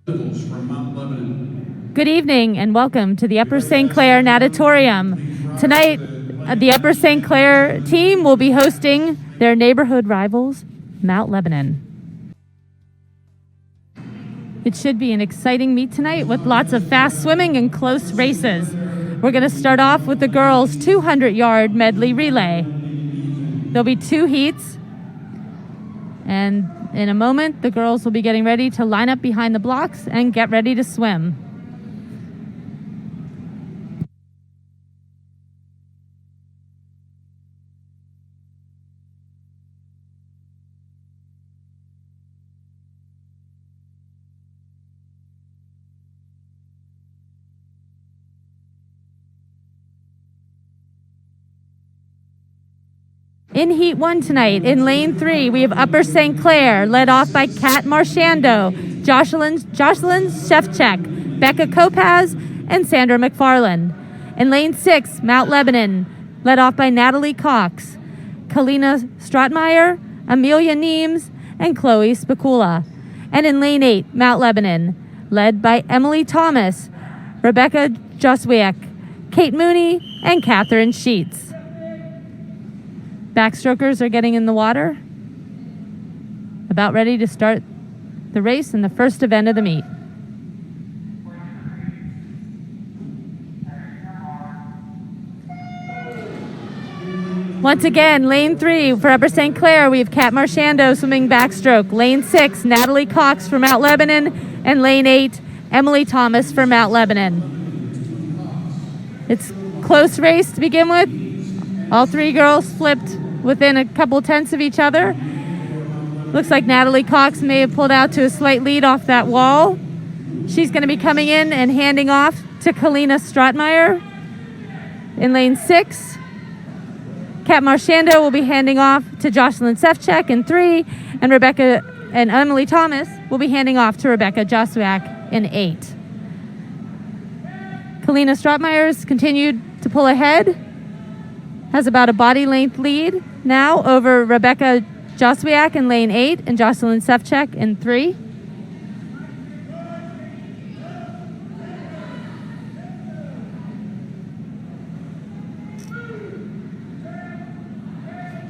from Mount Lebanon. Good evening and welcome to the Upper St. Clair Natatorium. Tonight, the Upper St. Clair team will be hosting their neighborhood rivals, Mount Lebanon. It should be an exciting meet tonight with lots of fast swimming and close races. We're going to start off with the girls' 200-yard medley relay. There'll be two heats, and in a moment, the girls will be getting ready to line up behind the blocks and get ready to swim. In Heat 1 tonight, in Lane 3, we have Upper St. Clair, led off by Kat Marchando, Jocelyn Shevchek, Becca Kopaz, and Sandra McFarland. In Lane 6, Mount Lebanon, led off by Natalie Cox, Kalina Stratmeyer, Amelia Neems, and Chloe Spicula. And in Lane 8, Mount Lebanon, led by Emily Thomas, Rebecca Joswiak, Kate Mooney, and Catherine Sheets. Backstrokers are getting in the water, about ready to start the race in the first event of the meet. Once again, Lane 3 for Upper St. Clair, we have Kat Marchando swimming backstroke. Lane 6, Natalie Cox for Mount Lebanon, and Lane 8, Emily Thomas for Mount Lebanon. It's a close race to begin with. All three girls flipped within a couple tenths of each other. Looks like Natalie Cox may have pulled out to a slight lead off that wall. She's going to be coming in and handing off to Kalina Stratmeyer in Lane 6. Kat Marchando will be handing off to Jocelyn Shevchek in 3, and Rebecca and Emily Thomas will be handing off to Rebecca Joswiak in 8. Kalina Stratmeyer's continued to pull ahead, has about a body length lead now over Rebecca Joswiak in Lane 8 and Jocelyn Shevchek in 3.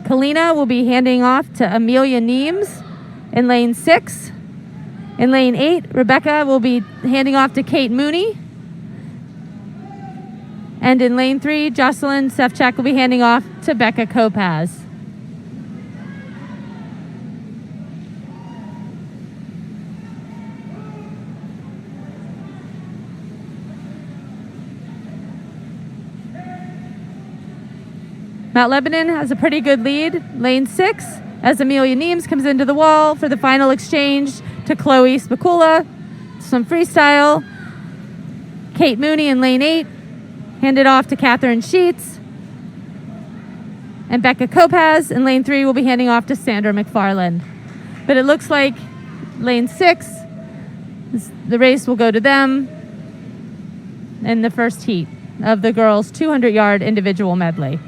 Kalina will be handing off to Amelia Neems in Lane 6. In Lane 8, Rebecca will be handing off to Kate Mooney. And in Lane 3, Jocelyn Shevchek will be handing off to Becca Kopaz. Mount Lebanon has a pretty good lead. Lane 6, as Amelia Neems comes into the wall for the final exchange to Chloe Spicula. Some freestyle. Kate Mooney in Lane 8. Handed off to Catherine Sheets. And Becca Kopaz in Lane 3 will be handing off to Sandra McFarland. But it looks like Lane 6, the race will go to them in the first heat of the girls' 200-yard individual medley.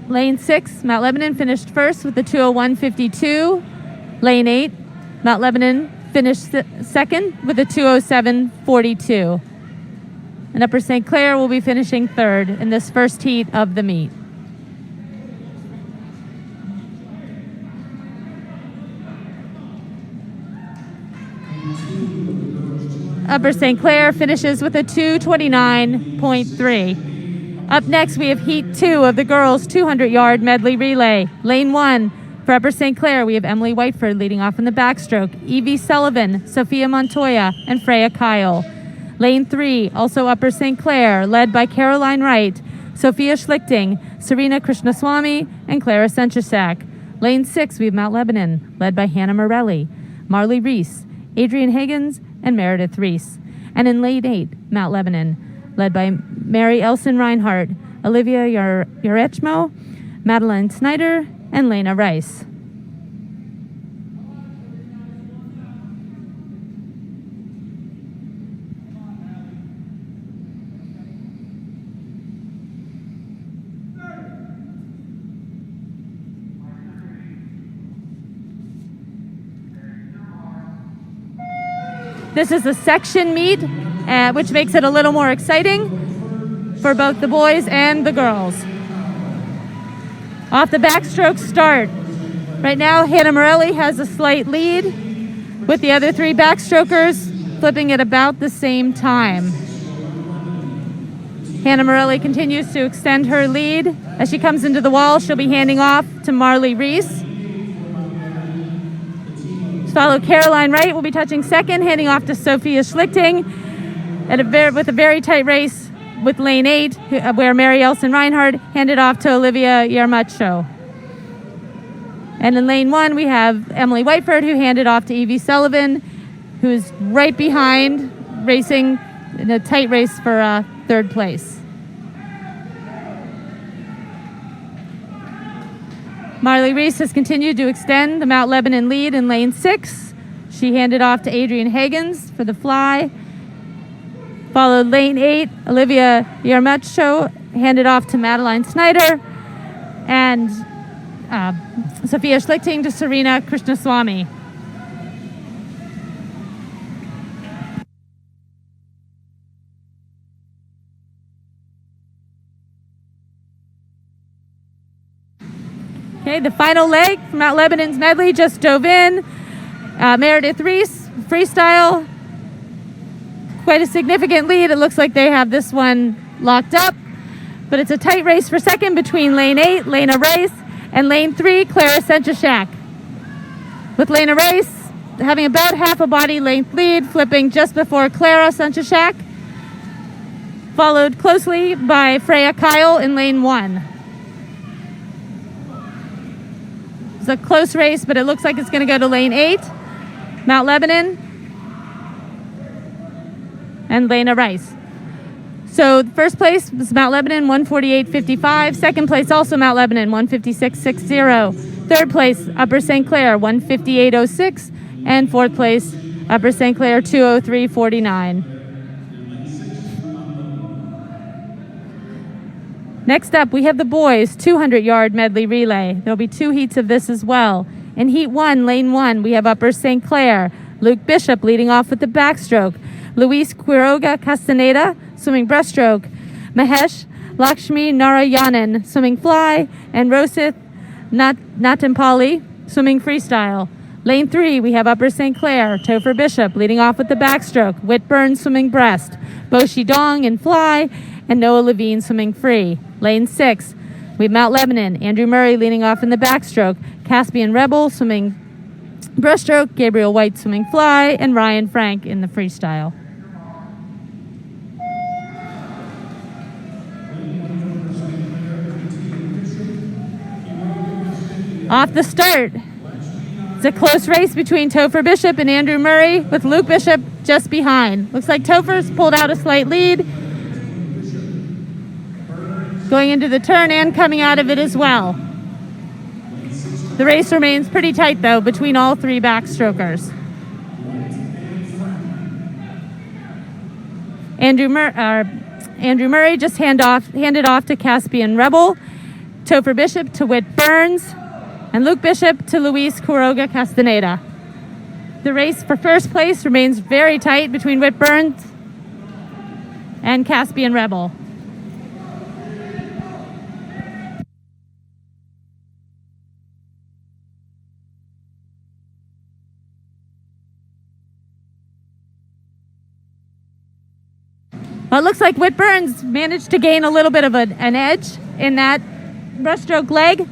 Lane 6, Mount Lebanon finished first with the 2:01.52. Lane 8, Mount Lebanon finished second with a 2:07.42. And Upper St. Clair will be finishing third in this first heat of the meet. Upper St. Clair finishes with a 2:29.3. Up next, we have Heat 2 of the girls' 200-yard medley relay. Lane 1, for Upper St. Clair, we have Emily Whiteford leading off in the backstroke, Evie Sullivan, Sophia Montoya, and Freya Kyle. Lane 3, also Upper St. Clair, led by Caroline Wright, Sophia Schlichting, Serena Krishnaswamy, and Clara Senchishak. Lane 6, we have Mount Lebanon, led by Hannah Morelli, Marley Reese, Adrian Higgins, and Meredith Reese. And in Lane 8, Mount Lebanon, led by Mary Elson Reinhardt, Olivia Urechmo, Madeline Snyder, and Lena Rice. This is a section meet, which makes it a little more exciting for both the boys and the girls. Off the backstroke start. Right now, Hannah Morelli has a slight lead with the other three backstrokers flipping at about the same time. Hannah Morelli continues to extend her lead. As she comes into the wall, she'll be handing off to Marley Reese. Followed Caroline Wright will be touching second, handing off to Sophia Schlichting with a very tight race with lane 8, where Mary Elson Reinhardt handed off to Olivia Yarmucho. And in lane 1, we have Emily Whiteford, who handed off to Evie Sullivan, who's right behind, racing in a tight race for third place. Marley Reese has continued to extend the Mount Lebanon lead in lane 6. She handed off to Adrian Hagens for the fly. Followed lane 8, Olivia Yarmucho handed off to Madeline Snyder. And Sophia Schlichting to Serena Krishnaswamy. Okay, the final leg from Mount Lebanon's medley just dove in. Meredith Reese, freestyle. Quite a significant lead. It looks like they have this one locked up. But it's a tight race for second between lane 8, Lena Race, and lane 3, Clara Senchashak. With Lena Race having about half a body length lead, flipping just before Clara Senchashak. Followed closely by Freya Kyle in lane 1. It's a close race, but it looks like it's going to go to lane 8, Mount Lebanon, and Lena Rice. So first place was Mount Lebanon, 148.55. Second place also Mount Lebanon, 156.60. Third place, Upper St. Clair, 158.06. And fourth place, Upper St. Clair, 203.49. Next up, we have the boys' 200-yard medley relay. There'll be 2 heats of this as well. In Heat 1, Lane 1, we have Upper St. Clair. Luke Bishop leading off with the backstroke. Luis Quiroga Castaneda, swimming breaststroke. Mahesh Lakshmi Narayanan, swimming fly. And Rosith Natampali, swimming freestyle. Lane 3, we have Upper St. Clair. Topher Bishop leading off with the backstroke. Whit Burns, swimming breast. Boshi Dong in fly. And Noah Levine swimming free. Lane 6, we have Mount Lebanon. Andrew Murray leading off in the backstroke. Caspian Rebel swimming breaststroke. Gabriel White swimming fly. And Ryan Frank in the freestyle. Off the start, it's a close race between Topher Bishop and Andrew Murray, with Luke Bishop just behind. Looks like Topher's pulled out a slight lead, going into the turn and coming out of it as well. The race remains pretty tight, though, between all 3 backstrokers. Andrew Murray just handed off to Caspian Rebel, Topher Bishop to Whit Burns, and Luke Bishop to Luis Quiroga Castaneda. The race for first place remains very tight between Whit Burns and Caspian Rebel. Well, it looks like Whit Burns managed to gain a little bit of an edge in that breaststroke leg.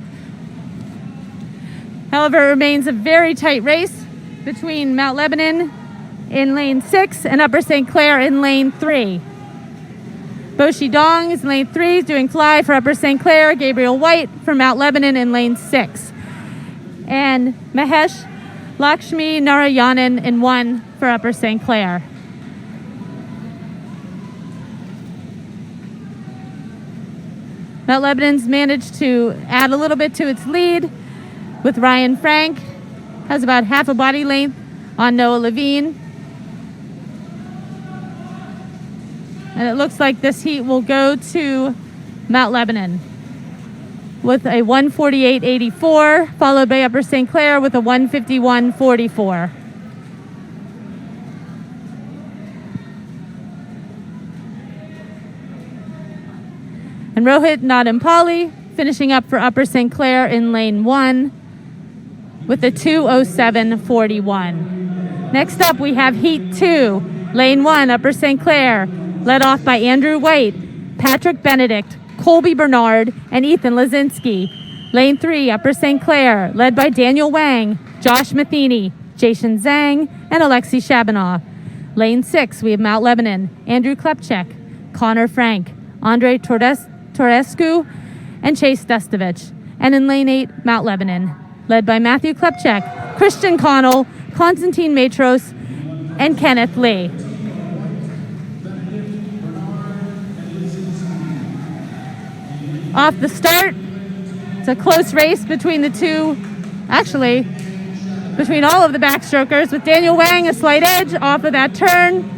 However, it remains a very tight race between Mount Lebanon in lane 6 and Upper St. Clair in lane 3. Boshi Dong is in lane 3, doing fly for Upper St. Clair. Gabriel White for Mount Lebanon in lane 6. And Mahesh Lakshmi Narayanan in 1 for Upper St. Clair. Mount Lebanon's managed to add a little bit to its lead, with Ryan Frank, has about half a body length on Noah Levine. And it looks like this heat will go to Mount Lebanon with a 148.84, followed by Upper St. Clair with a 151.44. And Rohit Nadampally finishing up for Upper St. Clair in lane 1 with the 2:07.41. Next up, we have Heat 2, lane 1, Upper St. Clair, led off by Andrew White, Patrick Benedict, Colby Bernard, and Ethan Lazinski. Lane 3, Upper St. Clair, led by Daniel Wang, Josh Matheny, Jason Zhang, and Alexei Shabanoff. Lane 6, we have Mount Lebanon, Andrew Klepchek, Connor Frank, Andre Torescu, and Chase Destovich. And in lane 8, Mount Lebanon, led by Matthew Klepchek, Christian Connell, Konstantin Matros, and Kenneth Lee. Off the start, it's a close race between the two, actually, between all of the backstrokers, with Daniel Wang a slight edge off of that turn.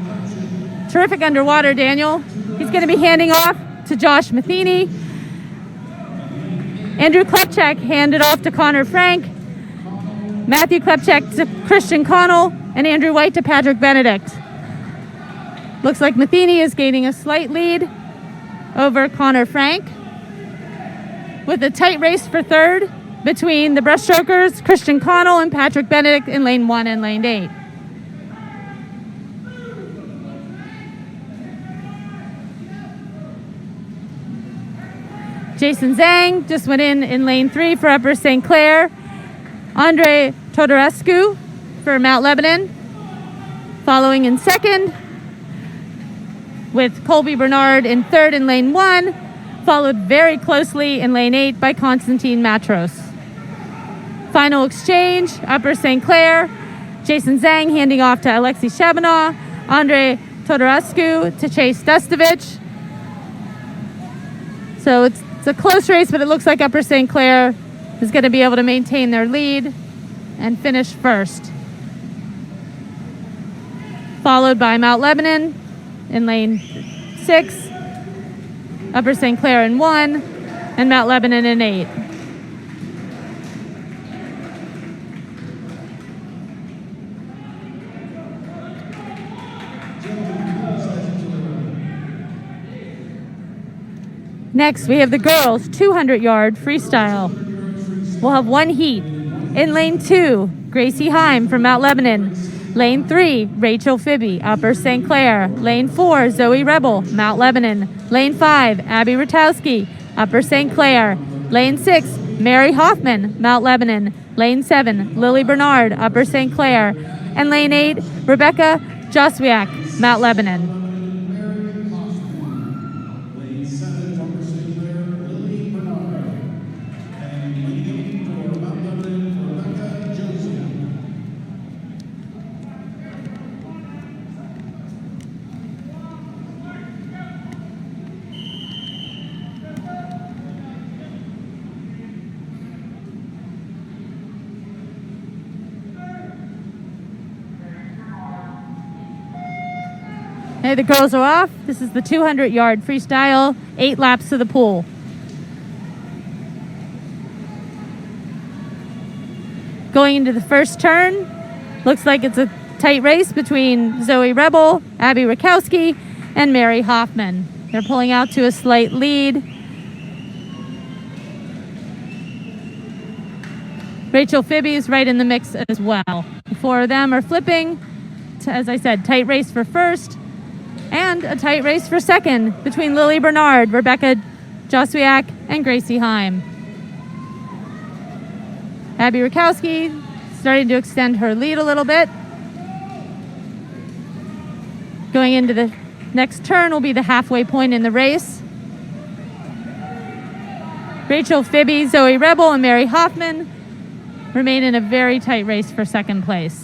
Terrific underwater, Daniel. He's going to be handing off to Josh Matheny. Andrew Klepchek handed off to Connor Frank. Matthew Klepchek to Christian Connell, and Andrew White to Patrick Benedict. Looks like Matheny is gaining a slight lead over Connor Frank, with a tight race for third between the breaststrokers, Christian Connell and Patrick Benedict in lane 1 and lane 8. Jason Zhang just went in lane 3 for Upper St. Clair. Andre Todorescu for Mount Lebanon, following in second, with Colby Bernard in third in lane 1, followed very closely in lane 8 by Konstantin Matros. Final exchange, Upper St. Clair, Jason Zhang handing off to Alexei Shabanoff, Andre Todorescu to Chase Destovich. So it's a close race, but it looks like Upper St. Clair is going to be able to maintain their lead and finish first. Followed by Mount Lebanon in lane 6, Upper St. Clair in 1, and Mount Lebanon in 8. Next, we have the girls' 200-yard freestyle. We'll have one heat. In lane 2, Gracie Heim from Mount Lebanon. Lane 3, Rachel Fibby, Upper St. Clair. Lane 4, Zoe Rebel, Mount Lebanon. Lane 5, Abby Ratowski, Upper St. Clair. Lane 6, Mary Hoffman, Mount Lebanon. Lane 7, Lily Bernard, Upper St. Clair. And lane 8, Rebecca Joswiak, Mount Lebanon. Hey, the girls are off. This is the 200-yard freestyle, 8 laps to the pool. Going into the first turn, looks like it's a tight race between Zoe Rebel, Abby Rakowski, and Mary Hoffman. They're pulling out to a slight lead. Rachel Fibby is right in the mix as well. The 4 of them are flipping. As I said, tight race for first. And a tight race for second between Lily Bernard, Rebecca Joswiak, and Gracie Heim. Abby Rakowski starting to extend her lead a little bit. Going into the next turn will be the halfway point in the race. Rachel Fibby, Zoe Rebel, and Mary Hoffman remain in a very tight race for second place.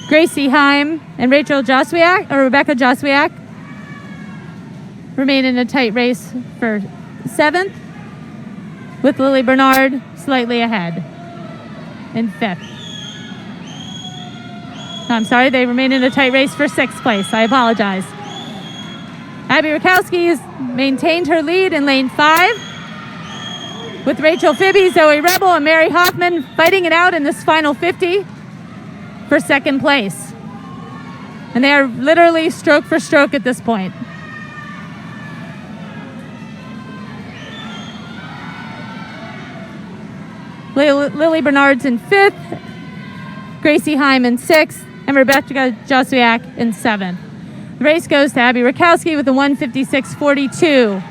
Gracie Heim and Rebecca Joswiak remain in a tight race for 7th, with Lily Bernard slightly ahead in 5th. I'm sorry, they remain in a tight race for 6th place. I apologize. Abby Rakowski has maintained her lead in lane 5. with Rachel Fibby, Zoe Rebel, and Mary Hoffman fighting it out in this final 50 for second place. And they are literally stroke for stroke at this point. Lily Bernard's in 5th, Gracie Heim in 6th, and Rebecca Joswiak in 7th. The race goes to Abby Rakowski with a 156.42,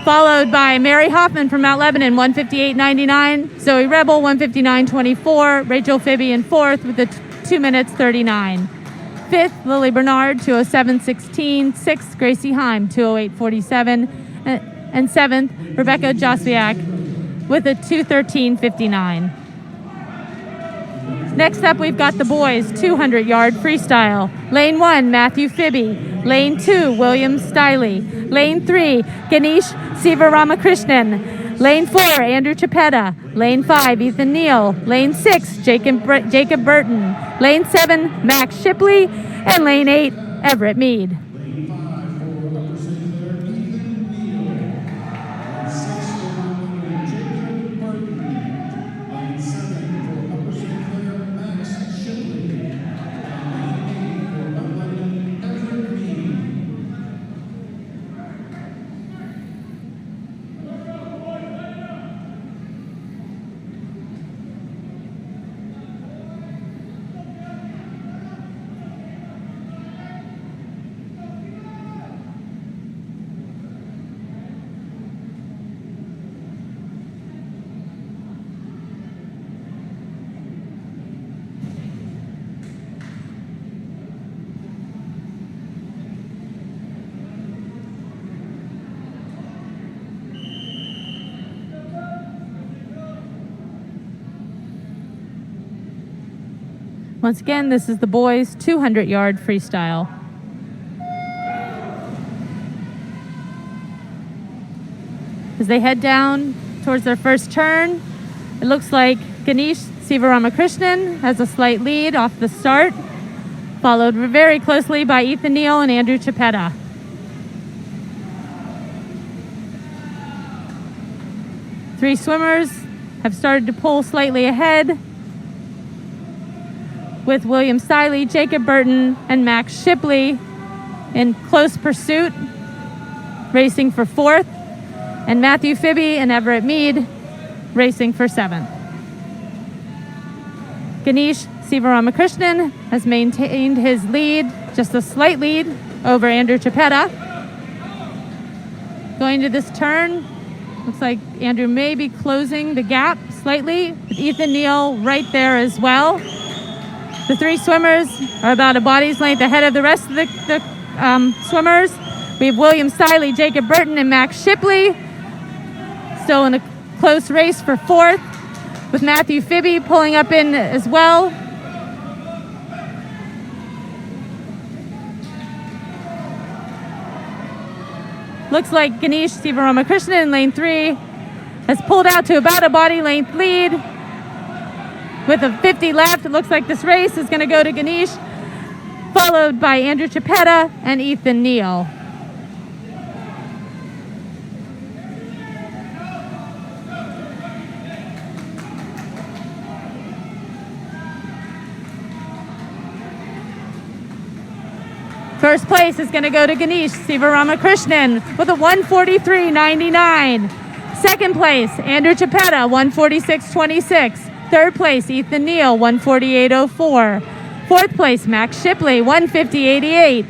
followed by Mary Hoffman from Mount Lebanon, 158.99, Zoe Rebel, 159.24, Rachel Fibby in 4th with a 2 minutes 39. 5th, Lily Bernard, 207.16, 6th, Gracie Heim, 208.47, and 7th, Rebecca Joswiak with a 213.59. Next up, we've got the boys 200-yard freestyle. Lane 1, Matthew Fibby. Lane 2, William Stiley. Lane 3, Ganesh Sivaramakrishnan. Lane 4, Andrew Chapetta. Lane 5, Ethan Neal. Lane 6, Jacob Burton. Lane 7, Max Shipley. And Lane 8, Everett Mead. Once again, this is the boys' 200-yard freestyle. As they head down towards their first turn, it looks like Ganesh Sivaramakrishnan has a slight lead off the start, followed very closely by Ethan Neal and Andrew Chapetta. Three swimmers have started to pull slightly ahead, with William Stiley, Jacob Burton, and Max Shipley in close pursuit, racing for 4th, and Matthew Fibby and Everett Mead racing for 7th. Ganesh Sivaramakrishnan has maintained his lead, just a slight lead over Andrew Chapetta. Going to this turn, looks like Andrew may be closing the gap slightly, with Ethan Neal right there as well. The three swimmers are about a body's length ahead of the rest of the swimmers. We have William Stiley, Jacob Burton, and Max Shipley still in a close race for 4th, with Matthew Fibby pulling up in as well. Looks like Ganesh Sivaramakrishnan in lane 3 has pulled out to about a body length lead. With a 50 left, it looks like this race is going to go to Ganesh, followed by Andrew Chapetta and Ethan Neal. First place is going to go to Ganesh Sivaramakrishnan with a 143.99. Second place, Andrew Chapetta, 146.26. Third place, Ethan Neal, 148.04. Fourth place, Max Shipley, 150.88.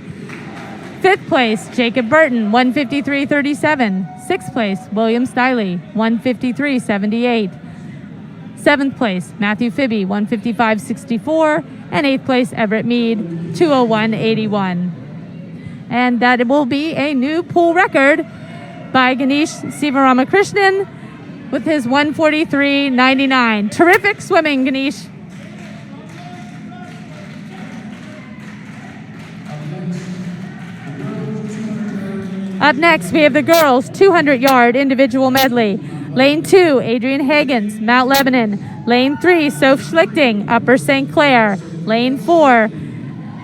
Fifth place, Jacob Burton, 153.37. Sixth place, William Stiley, 153.78. Seventh place, Matthew Fibby, 155.64. And eighth place, Everett Mead, 201.81. And that will be a new pool record by Ganesh Sivaramakrishnan with his 143.99. Terrific swimming, Ganesh. Up next, we have the girls' 200-yard individual medley. Lane 2, Adrian Hagens, Mount Lebanon. Lane 3, Soph Schlichting, Upper St. Clair. Lane 4,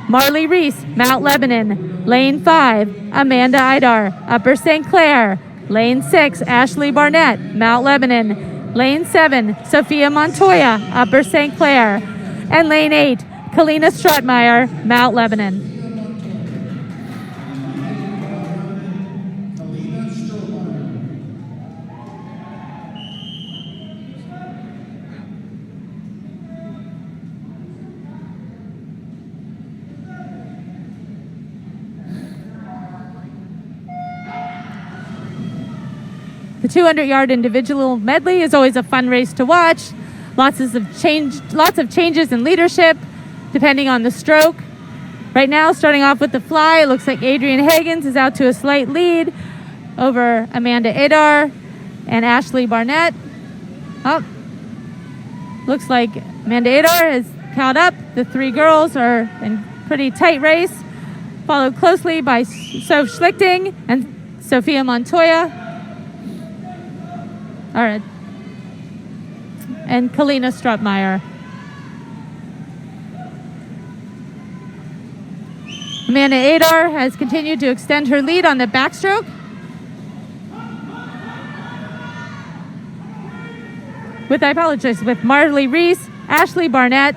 Marley Reese, Mount Lebanon. Lane 5, Amanda Idar, Upper St. Clair. Lane 6, Ashley Barnett, Mount Lebanon. Lane 7, Sophia Montoya, Upper St. Clair. And lane 8, Kalina Strutmeyer, Mount Lebanon. The 200-yard individual medley is always a fun race to watch. Lots of changes in leadership, depending on the stroke. Right now, starting off with the fly, it looks like Adrian Hagens is out to a slight lead over Amanda Adar and Ashley Barnett. Oh, looks like Amanda Adar has caught up. The three girls are in pretty tight race, followed closely by Soph Schlichting and Sophia Montoya. All right. And Kalina Strutmeyer. Amanda Adar has continued to extend her lead on the backstroke. With Marley Reese, Ashley Barnett,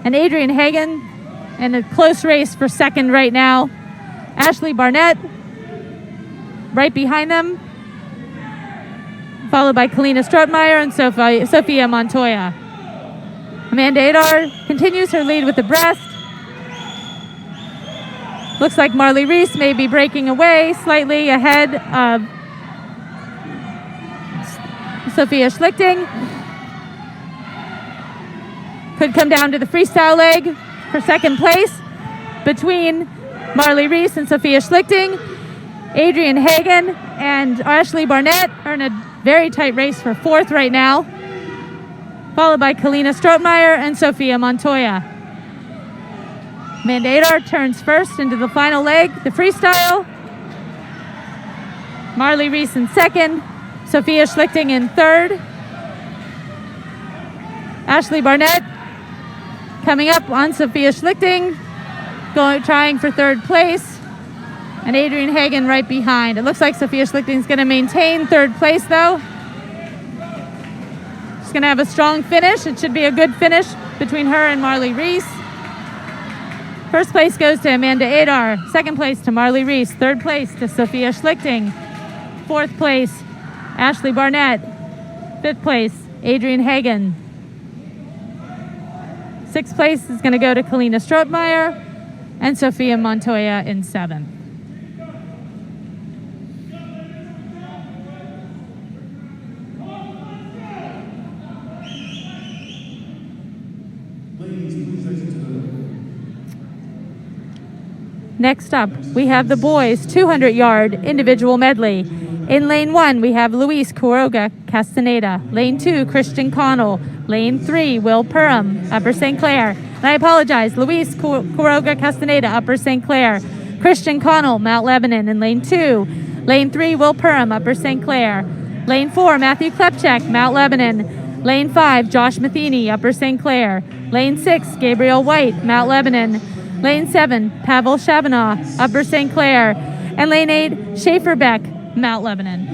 and Adrian Hagen in a close race for second right now. Ashley Barnett right behind them, followed by Kalina Strutmeyer and Sophia Montoya. Amanda Adar continues her lead with the breast. Looks like Marley Reese may be breaking away slightly ahead of Sophia Schlichting. Could come down to the freestyle leg for second place between Marley Reese and Sophia Schlichting. Adrian Hagen and Ashley Barnett are in a very tight race for fourth right now, followed by Kalina Strutmeyer and Sophia Montoya. Amanda Adar turns first into the final leg, the freestyle. Marley Reese in second, Sophia Schlichting in third. Ashley Barnett coming up on Sophia Schlichting, trying for third place. And Adrian Hagen right behind. It looks like Sophia Schlichting is going to maintain third place, though. She's going to have a strong finish. It should be a good finish between her and Marley Reese. First place goes to Amanda Adar. Second place to Marley Reese. Third place to Sophia Schlichting. Fourth place, Ashley Barnett. Fifth place, Adrian Hagen. Sixth place is going to go to Kalina Strutmeyer and Sophia Montoya in seventh. Next up, we have the boys' 200-yard individual medley. In lane 1, we have Luis Quiroga Castaneda. Lane 2, Christian Connell. Lane 3, Will Perham, Upper St. Clair. And I apologize, Luis Quiroga Castaneda, Upper St. Clair. Christian Connell, Mount Lebanon in lane 2. Lane 3, Will Perham, Upper St. Clair. Lane 4, Matthew Klepchak, Mount Lebanon. Lane 5, Josh Matheny, Upper St. Clair. Lane 6, Gabriel White, Mount Lebanon. Lane 7, Pavel Shabanoff, Upper St. Clair. And lane 8, Schaefer Beck, Mount Lebanon.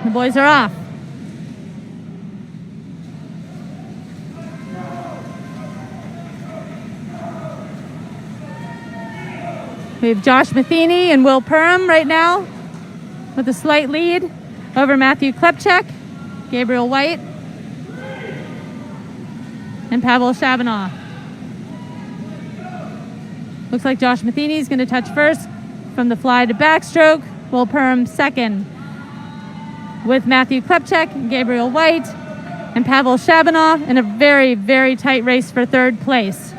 The boys are off. We have Josh Matheny and Will Perham right now with a slight lead over Matthew Klepchak, Gabriel White, and Pavel Shabanoff. Looks like Josh Matheny is going to touch first from the fly to backstroke. Will Perham second, with Matthew Klepchak and Gabriel White and Pavel Shabanoff in a very, very tight race for third place.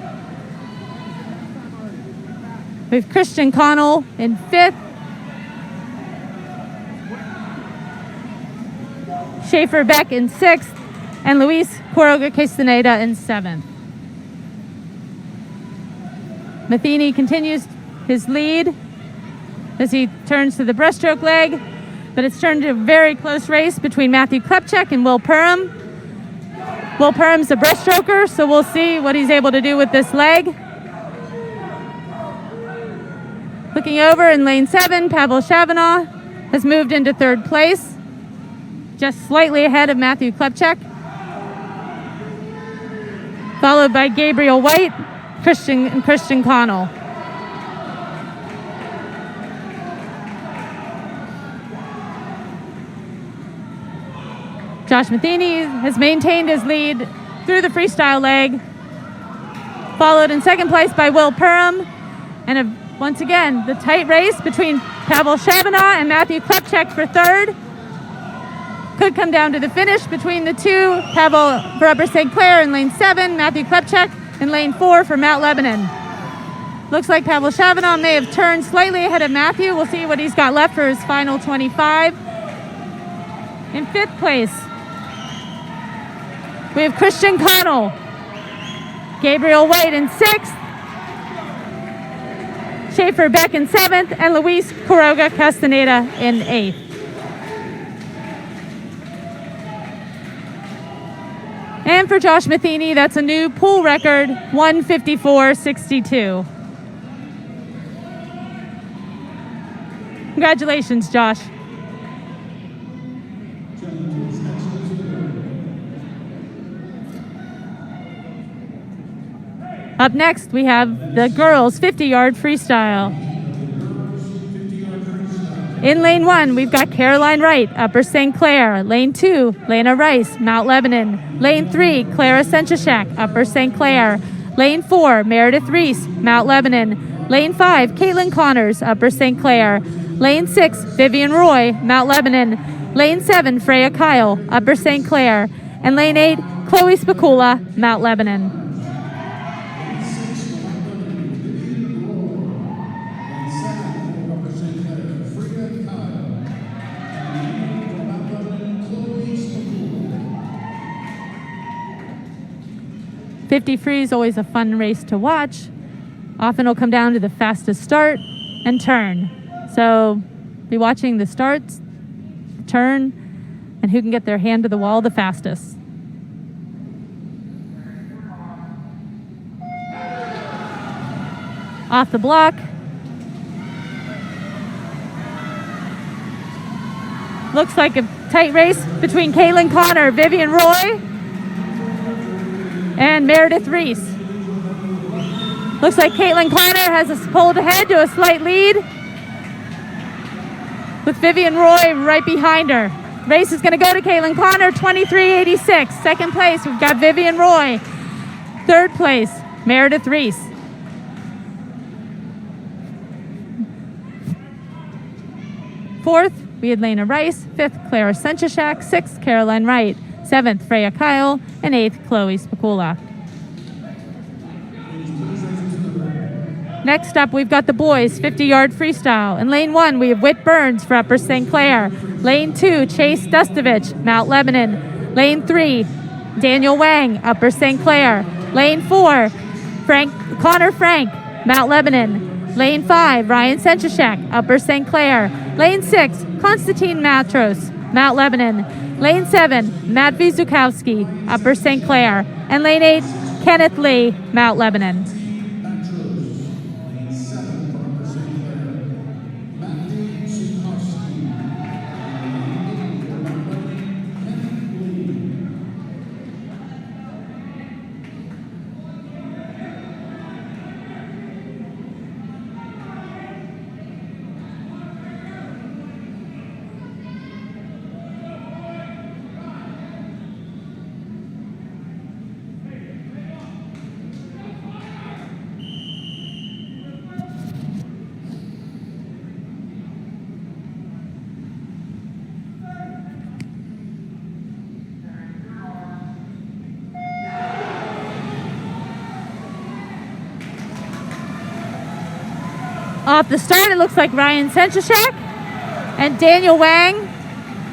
We have Christian Connell in fifth, Schaefer Beck in sixth, and Luis Quiroga Castaneda in seventh. Matheny continues his lead as he turns to the breaststroke leg. But it's turned to a very close race between Matthew Klepchak and Will Perham. Will Perham's a breaststroker, so we'll see what he's able to do with this leg. Looking over in lane 7, Pavel Shavanov has moved into 3rd place, just slightly ahead of Matthew Klepchak, followed by Gabriel White, Christian Connell. Josh Matheny has maintained his lead through the freestyle leg, followed in 2nd place by Will Perham, and once again, the tight race between Pavel Shavanov and Matthew Klepchak for 3rd. Could come down to the finish between the two. Pavel for Upper St. Clair in lane 7, Matthew Klepchak in lane 4 for Mount Lebanon. Looks like Pavel Shavanov may have turned slightly ahead of Matthew. We'll see what he's got left for his final 25. In 5th place, we have Christian Connell, Gabriel White in 6th, Schaefer Beck in 7th, and Luis Quiroga Castaneda in 8th. And for Josh Matheny, that's a new pool record, 154.62. Congratulations, Josh. Up next, we have the girls' 50-yard freestyle. In lane 1, we've got Caroline Wright, Upper St. Clair. Lane 2, Lena Rice, Mount Lebanon. Lane 3, Clara Senchashak, Upper St. Clair. Lane 4, Meredith Reese, Mount Lebanon. Lane 5, Caitlin Connors, Upper St. Clair. Lane 6, Vivian Roy, Mount Lebanon. Lane 7, Freya Kyle, Upper St. Clair. And Lane 8, Chloe Spicula, Mount Lebanon. .50 free is always a fun race to watch. Often it'll come down to the fastest start and turn. So be watching the starts, turn, and who can get their hand to the wall the fastest. Off the block. Looks like a tight race between Caitlin Connor, Vivian Roy, and Meredith Reese. Looks like Caitlin Connor has pulled ahead to a slight lead, with Vivian Roy right behind her. Race is going to go to Caitlin Connor, 23.86. 2nd place, we've got Vivian Roy. 3rd place, Meredith Reese. Fourth, we had Lena Rice. 5th, Clara Senchashak. 6th, Caroline Wright. 7th, Freya Kyle. And 8th, Chloe Spicula. Next up, we've got the boys' 50-yard freestyle. In lane 1, we have Whit Burns for Upper St. Clair. Lane 2, Chase Dustovich, Mount Lebanon. Lane 3, Daniel Wang, Upper St. Clair. Lane 4, Connor Frank, Mount Lebanon. Lane 5, Ryan Senchashak, Upper St. Clair. Lane 6, Konstantin Matros, Mount Lebanon. Lane 7, Matvey Zukowski, Upper St. Clair. And lane 8, Kenneth Lee, Mount Lebanon. Off the start, it looks like Ryan Senchashak and Daniel Wang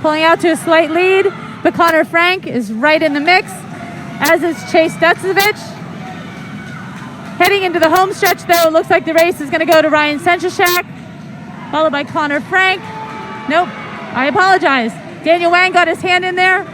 pulling out to a slight lead, but Connor Frank is right in the mix, as is Chase Dustovich. Heading into the home stretch, though, it looks like the race is going to go to Ryan Senchashak. followed by Connor Frank. Nope, I apologize. Daniel Wang got his hand in there.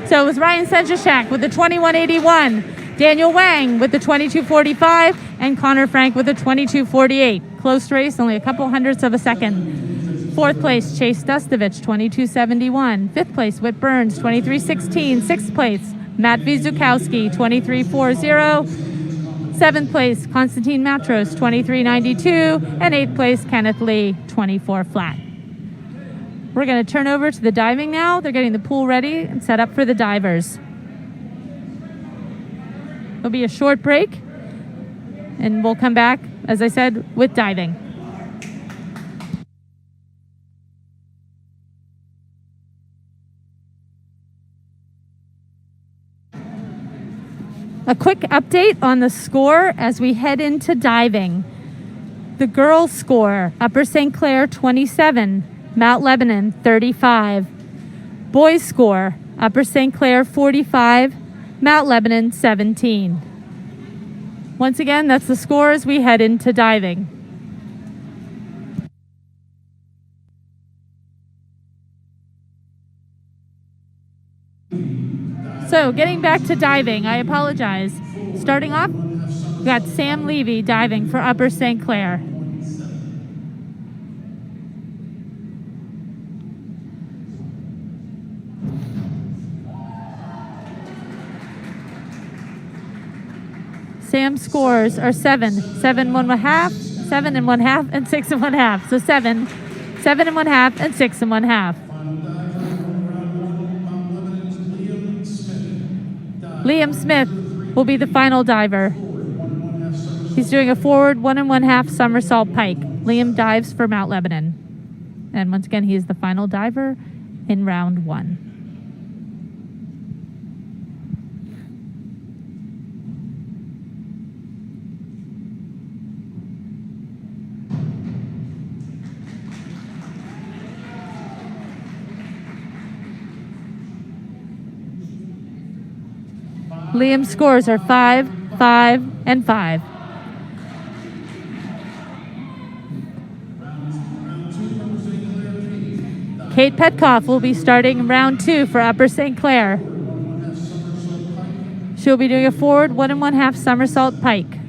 So it was Ryan Senchashak with the 21.81, Daniel Wang with the 22.45, and Connor Frank with the 22.48. Close race, only a couple hundredths of a second. Fourth place, Chase Dustovich, 22.71. Fifth place, Whit Burns, 23.16. Sixth place, Matt Vizukowski, 23.40. Seventh place, Konstantin Matros, 23.92. And eighth place, Kenneth Lee, 24 flat. We're going to turn over to the diving now. They're getting the pool ready and set up for the divers. There'll be a short break, and we'll come back, as I said, with diving. A quick update on the score as we head into diving. The girls' score, Upper St. Clair 27, Mount Lebanon 35. Boys' score, Upper St. Clair 45, Mount Lebanon 17. Once again, that's the score as we head into diving. So, getting back to diving, I apologize. Starting off, we got Sam Levy diving for Upper St. Clair. Sam's scores are 7, 7 1/2, 7 1/2, and 6 1/2. So 7, 7 1/2, and 6 1/2. Liam Smith will be the final diver. He's doing a forward 1 1/2 somersault pike. Liam dives for Mount Lebanon. And once again, he is the final diver in round 1. Liam's scores are 5, 5, and 5. Kate Petkoff will be starting round 2 for Upper St. Clair. She'll be doing a forward 1 1/2 somersault pike.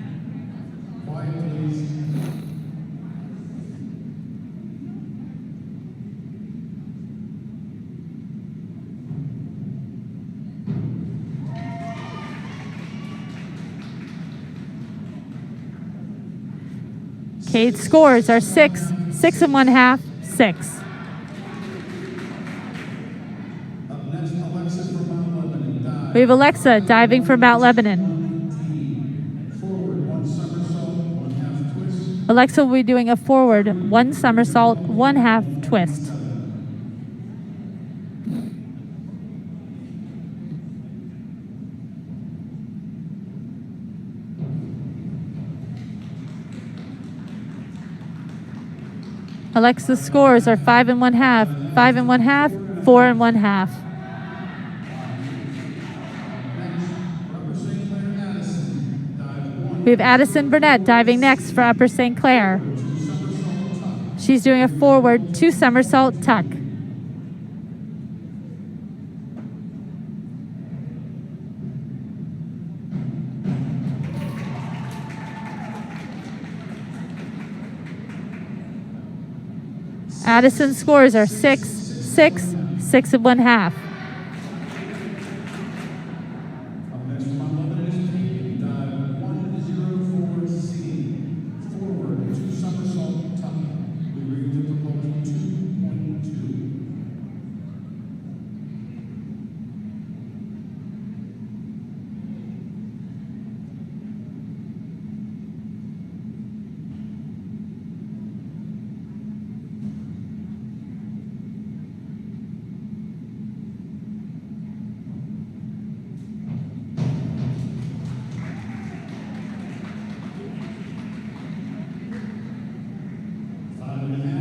Kate's scores are 6, 6 1/2, 6. We have Alexa diving for Mount Lebanon. Alexa will be doing a forward 1 somersault, 1/2 twist. Alexa's scores are 5 1/2, 5 1/2, 4 1/2. We have Addison Burnett diving next for Upper St. Clair. She's doing a forward 2 somersault tuck. Addison's scores are 6, 6, 6 1/2.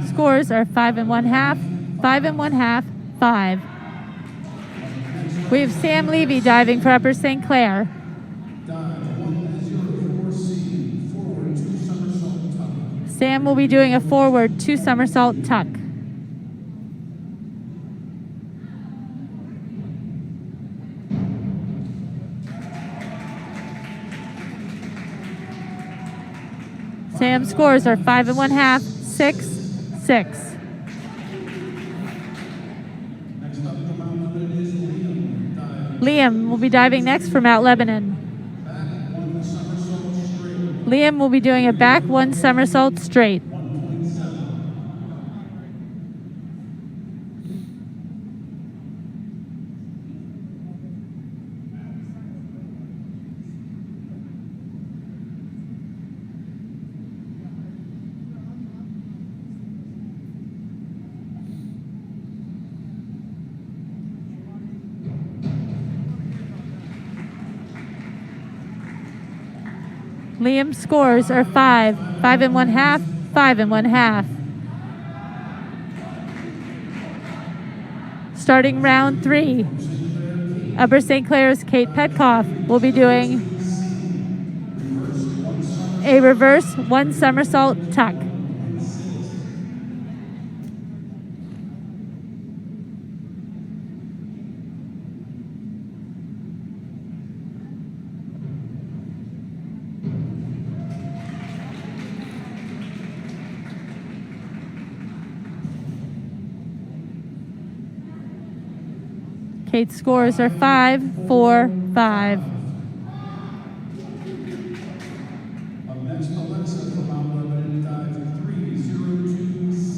Scores are 5 1/2, 5 1/2, 5. We have Sam Levy diving for Upper St. Clair. Sam will be doing a forward 2 somersault tuck. Sam's scores are 5 1/2, 6, 6. Next up from Mount Lebanon is Liam. Dive. Liam will be diving next for Mount Lebanon. Back one somersault straight. Liam will be doing a back 1 somersault straight. 1.7. Liam's scores are 5, 5 1/2, 5 1/2. Starting round 3, Upper St. Clair's Kate Petkoff will be doing a reverse 1 somersault tuck. Kate's scores are 5, 4, 5. Up next, Alexa from Mount Lebanon. Dive 302C.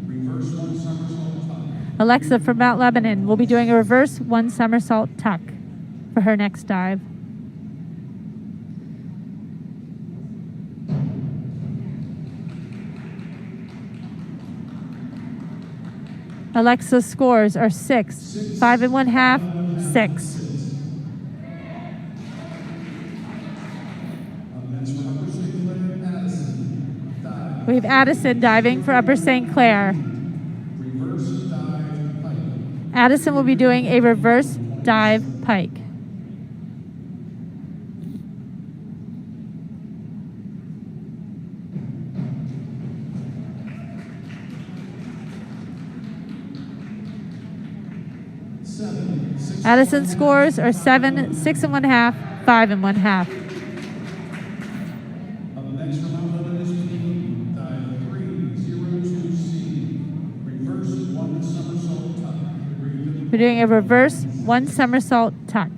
Reverse 1 somersault tuck. Alexa from Mount Lebanon will be doing a reverse 1 somersault tuck for her next dive. Alexa's scores are 6, 5 1/2, 6. Up next from Upper St. Clair, Addison. Dive. We have Addison diving for Upper St. Clair. Reverse dive pike. Addison will be doing a reverse dive pike. Addison's scores are 7, 6 1/2, 5 1/2. Up next from Mount Lebanon is Pete. Dive 302C. Reverse 1 somersault tuck. We're doing a reverse 1 somersault tuck.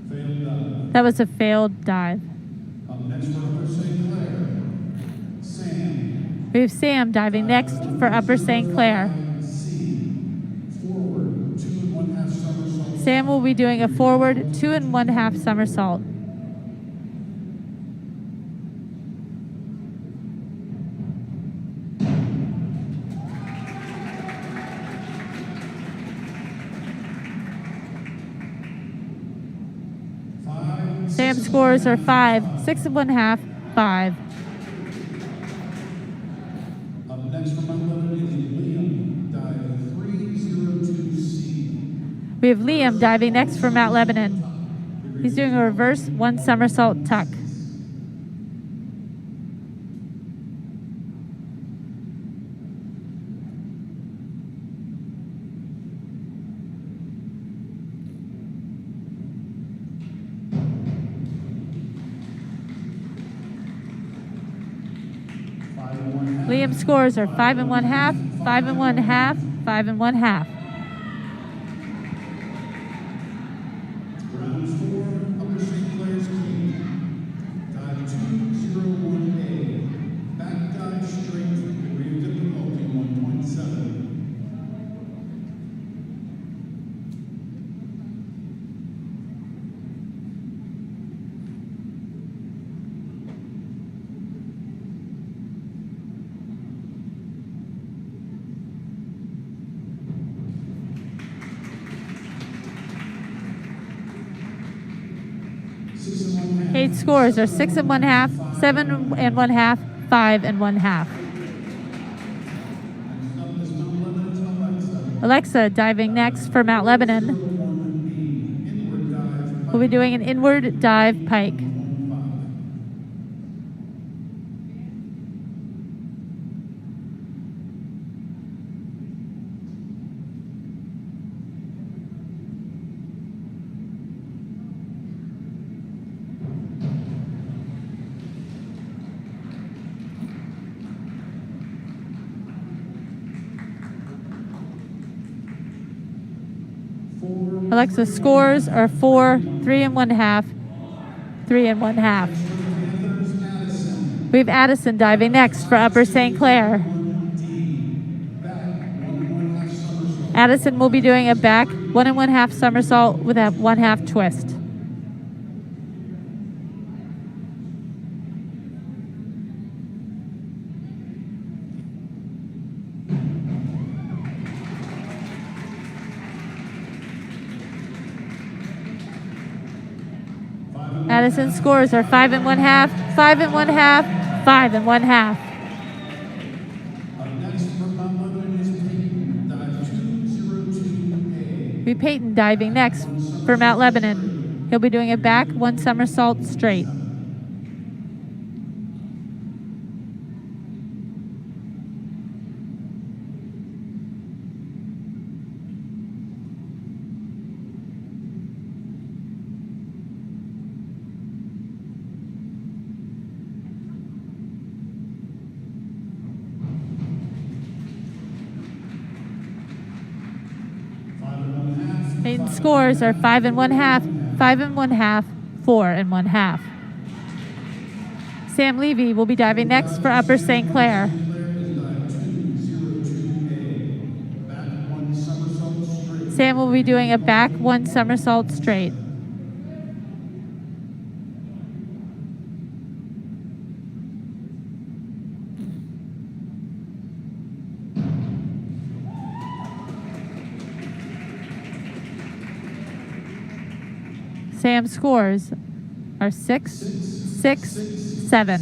Failed dive. That was a failed dive. Up next for Upper St. Clair, Sam. We have Sam diving next for Upper St. Clair. C. Forward 2 1/2 somersault. Sam will be doing a forward 2 1/2 somersault. Sam's scores are 5, 6 1/2, 5. Up next from Mount Lebanon is Liam. Dive 302C. We have Liam diving next for Mount Lebanon. He's doing a reverse 1 somersault tuck. Liam's scores are 5 1/2, 5 1/2, 5 1/2. Round 4, Upper St. Clair's Key. Dive 201A. Back dive straight. Degree of difficulty 1.7. Kate scores are 6 1/2, 7 1/2, 5 1/2. Alexa diving next for Mount Lebanon. We'll be doing an inward dive pike. Alexa scores are 4, 3 1/2, 3 1/2. We have Addison diving next for Upper St. Clair. Addison will be doing a back 1 1/2 somersault with a 1/2 twist. Addison scores are 5 1/2, 5 1/2, 5 1/2. We have Peyton diving next for Mount Lebanon. He'll be doing a back 1 somersault straight. Peyton scores are 5 1/2, 5 1/2, 4 1/2. Sam Levy will be diving next for Upper St. Clair. Sam will be doing a back 1 somersault straight. Sam's scores are 6, 6, 7.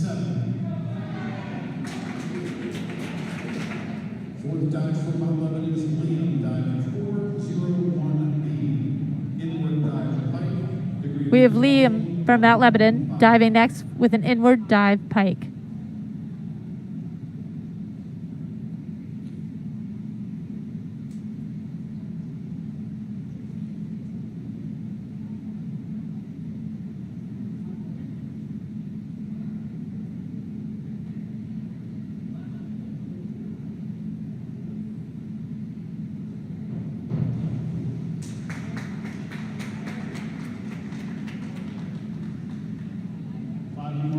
Fourth dive for Mount Lebanon is Liam, dive 401B. Inward dive pike. We have Liam from Mount Lebanon diving next with an inward dive pike.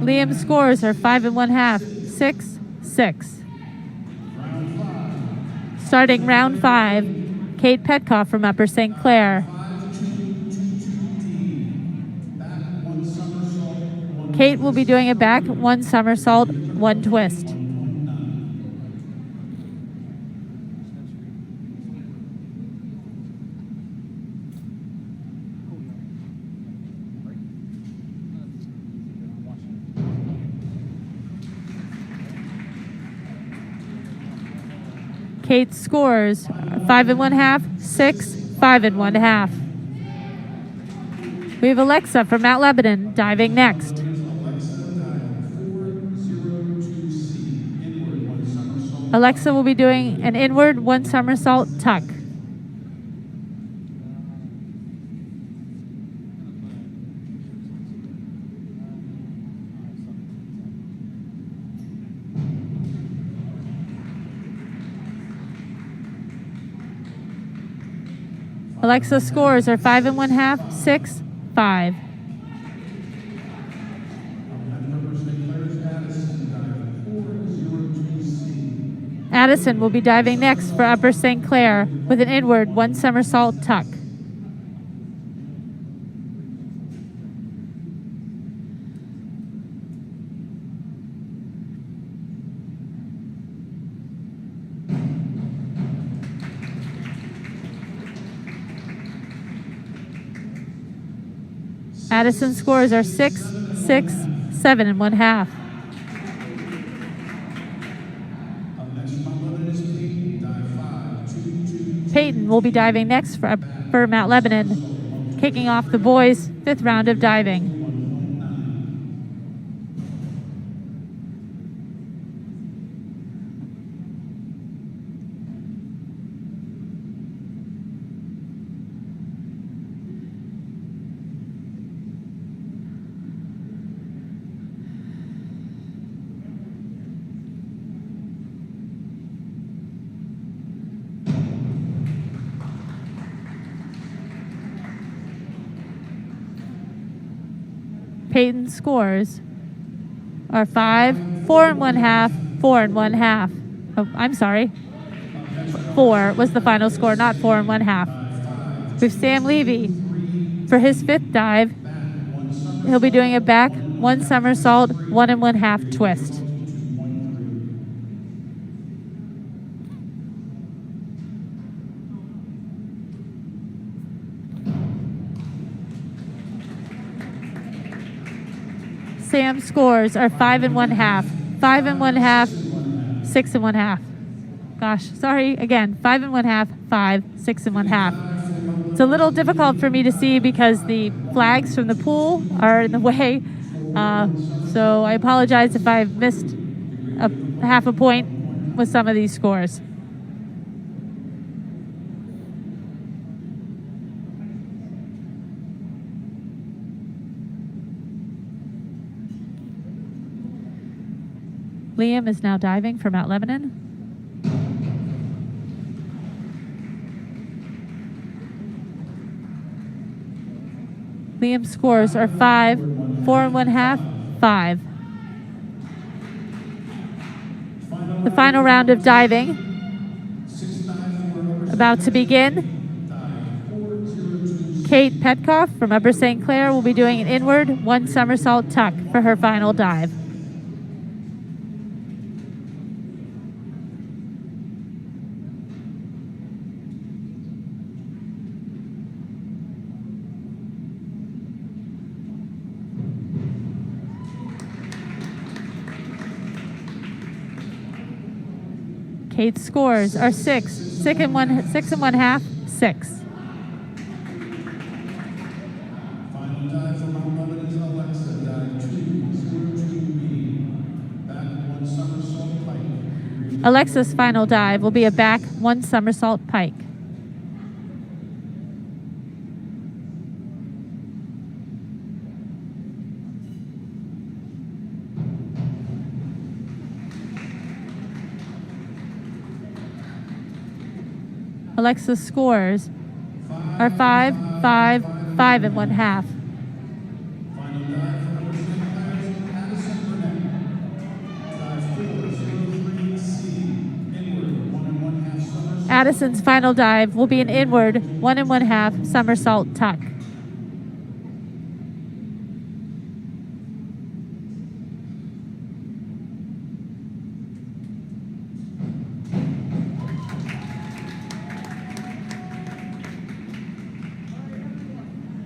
Liam's scores are 5 1/2, 6, 6. Starting round 5, Kate Petkoff from Upper St. Clair. Kate will be doing a back 1 somersault, 1 twist. Kate's scores are 5 1/2, 6, 5 1/2. We have Alexa from Mount Lebanon diving next. Alexa will be doing an inward 1 somersault tuck. Alexa scores are 5 1/2, 6, 5. Addison will be diving next for Upper St. Clair with an inward 1 somersault tuck. Addison scores are 6, 6, 7 and 1/2. Up next from Mount Lebanon is Peyton, dive 5, 2, 2. Peyton will be diving next for Mount Lebanon, kicking off the boys' 5th round of diving. 1.9. Peyton's scores are 5, 4 and 1/2, 4 and 1/2. Oh, I'm sorry. 4 was the final score, not 4 and 1/2. With Sam Levy for his 5th dive, he'll be doing a back 1 somersault, 1 and 1/2 twist. Sam's scores are 5 and 1/2, 5 and 1/2, 6 and 1/2. Gosh, sorry again. 5 and 1/2, 5, 6 and 1/2. It's a little difficult for me to see because the flags from the pool are in the way. So I apologize if I've missed a half a point with some of these scores. Liam is now diving for Mount Lebanon. Liam's scores are 5, 4 and 1/2, 5. The final round of diving about to begin. Kate Petkoff from Upper St. Clair will be doing an inward 1 somersault tuck for her final dive. Kate's scores are 6, 6 and 1/2, 6. Final dive for Mount Lebanon is Alexa, dive 202B. Back 1 somersault pike. Alexa's final dive will be a back 1 somersault pike. Alexa's scores are 5, 5, 5 and 1/2. Final dive for Upper St. Clair's Addison Burnett. Dive 403C. Inward 1 and 1/2 somersault. Addison's final dive will be an inward 1 and 1/2 somersault tuck.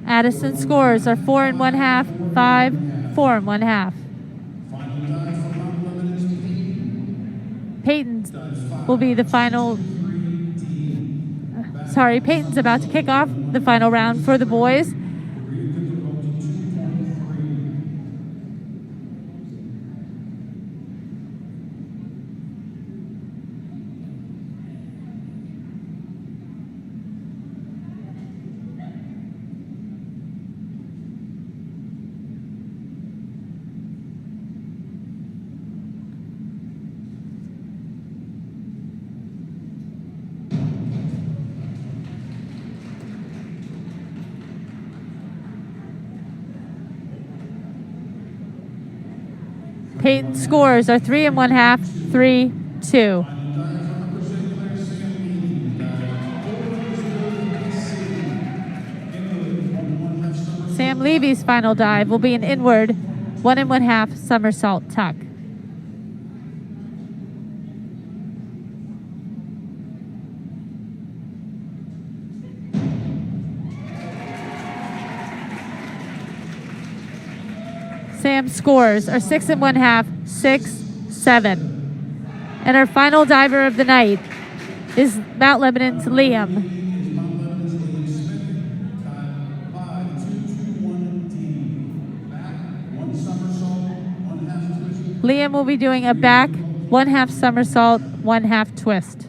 Addison's scores are 4 and 1/2, 5, 4 and 1/2. Final dive for Mount Lebanon is Peyton. Peyton's Dive 5. will be the final. 3D. Sorry, Peyton's about to kick off the final round for the boys. Degree of difficulty 2.3. Peyton's scores are 3 and 1/2, 3, 2. Final dive for Upper St. Clair, Sam Levy. Dive 403C. Inward 1 and 1/2 somersault. Sam Levy's final dive will be an inward 1 and 1/2 somersault tuck. Sam's scores are 6 1/2, 6, 7. And our final diver of the night is Mount Lebanon's Liam. Liam will be doing a back 1/2 somersault, 1/2 twist.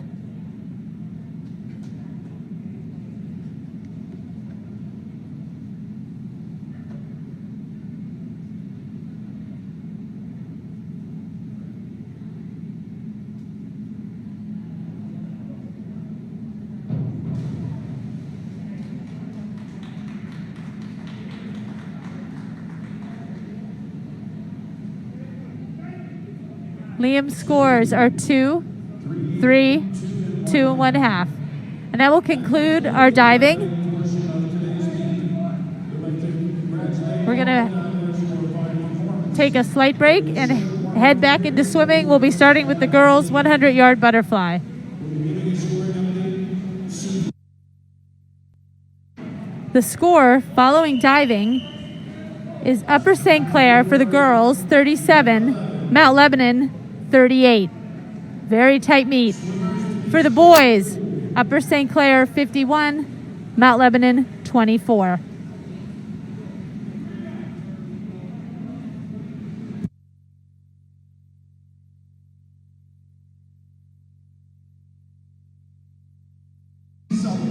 Liam's scores are 2, 3, 2 1/2. And that will conclude our diving. We're going to take a slight break and head back into swimming. We'll be starting with the girls' 100-yard butterfly. The score following diving is Upper St. Clair for the girls, 37, Mount Lebanon, 38. Very tight meet. For the boys, Upper St. Clair 51, Mount Lebanon 24.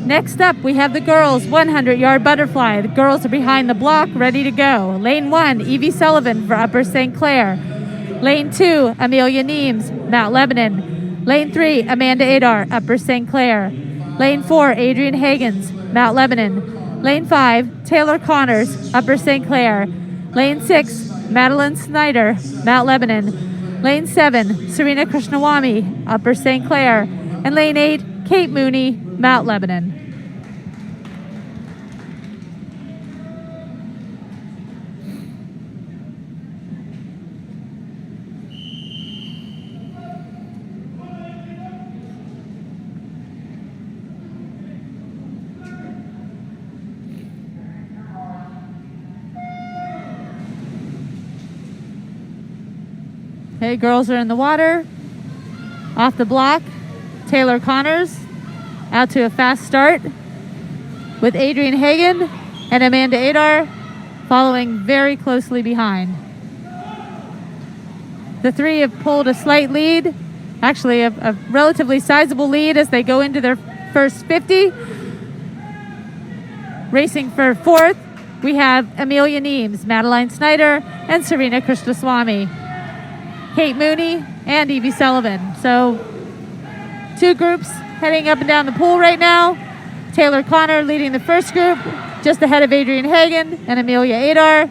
Next up, we have the girls' 100-yard butterfly. The girls are behind the block, ready to go. Lane 1, Evie Sullivan for Upper St. Clair. Lane 2, Amelia Neems, Mount Lebanon. Lane 3, Amanda Adar, Upper St. Clair. Lane 4, Adrian Hagens, Mount Lebanon. Lane 5, Taylor Connors, Upper St. Clair. Lane 6, Madeline Snyder, Mount Lebanon. Lane 7, Serena Krishnawamy, Upper St. Clair. And Lane 8, Kate Mooney, Mount Lebanon. Okay, girls are in the water. Off the block, Taylor Connors out to a fast start with Adrian Hagen and Amanda Adar following very closely behind. The three have pulled a slight lead, actually a relatively sizable lead as they go into their first 50. Racing for fourth, we have Amelia Neems, Madeline Snyder, and Serena Krishnaswamy. Kate Mooney and Evie Sullivan. So two groups heading up and down the pool right now. Taylor Connor leading the first group, just ahead of Adrian Hagen and Amelia Adar.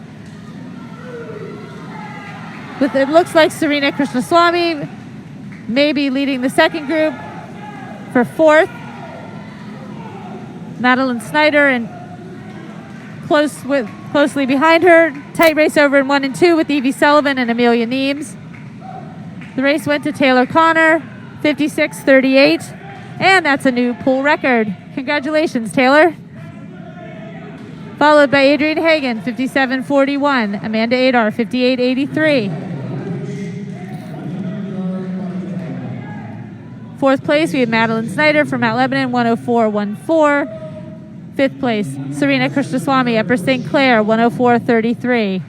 With it looks like Serena Krishnaswamy maybe leading the second group for fourth. Madeline Snyder and closely behind her. Tight race over in 1 and 2 with Evie Sullivan and Amelia Neems. The race went to Taylor Connor, 56:38, and that's a new pool record. Congratulations, Taylor. Followed by Adrian Hagen, 57:41, Amanda Adar, 58:83. Fourth place, we have Madeline Snyder from Mount Lebanon, 104.14. Fifth place, Serena Krishnaswamy, Upper St. Clair, 104.33.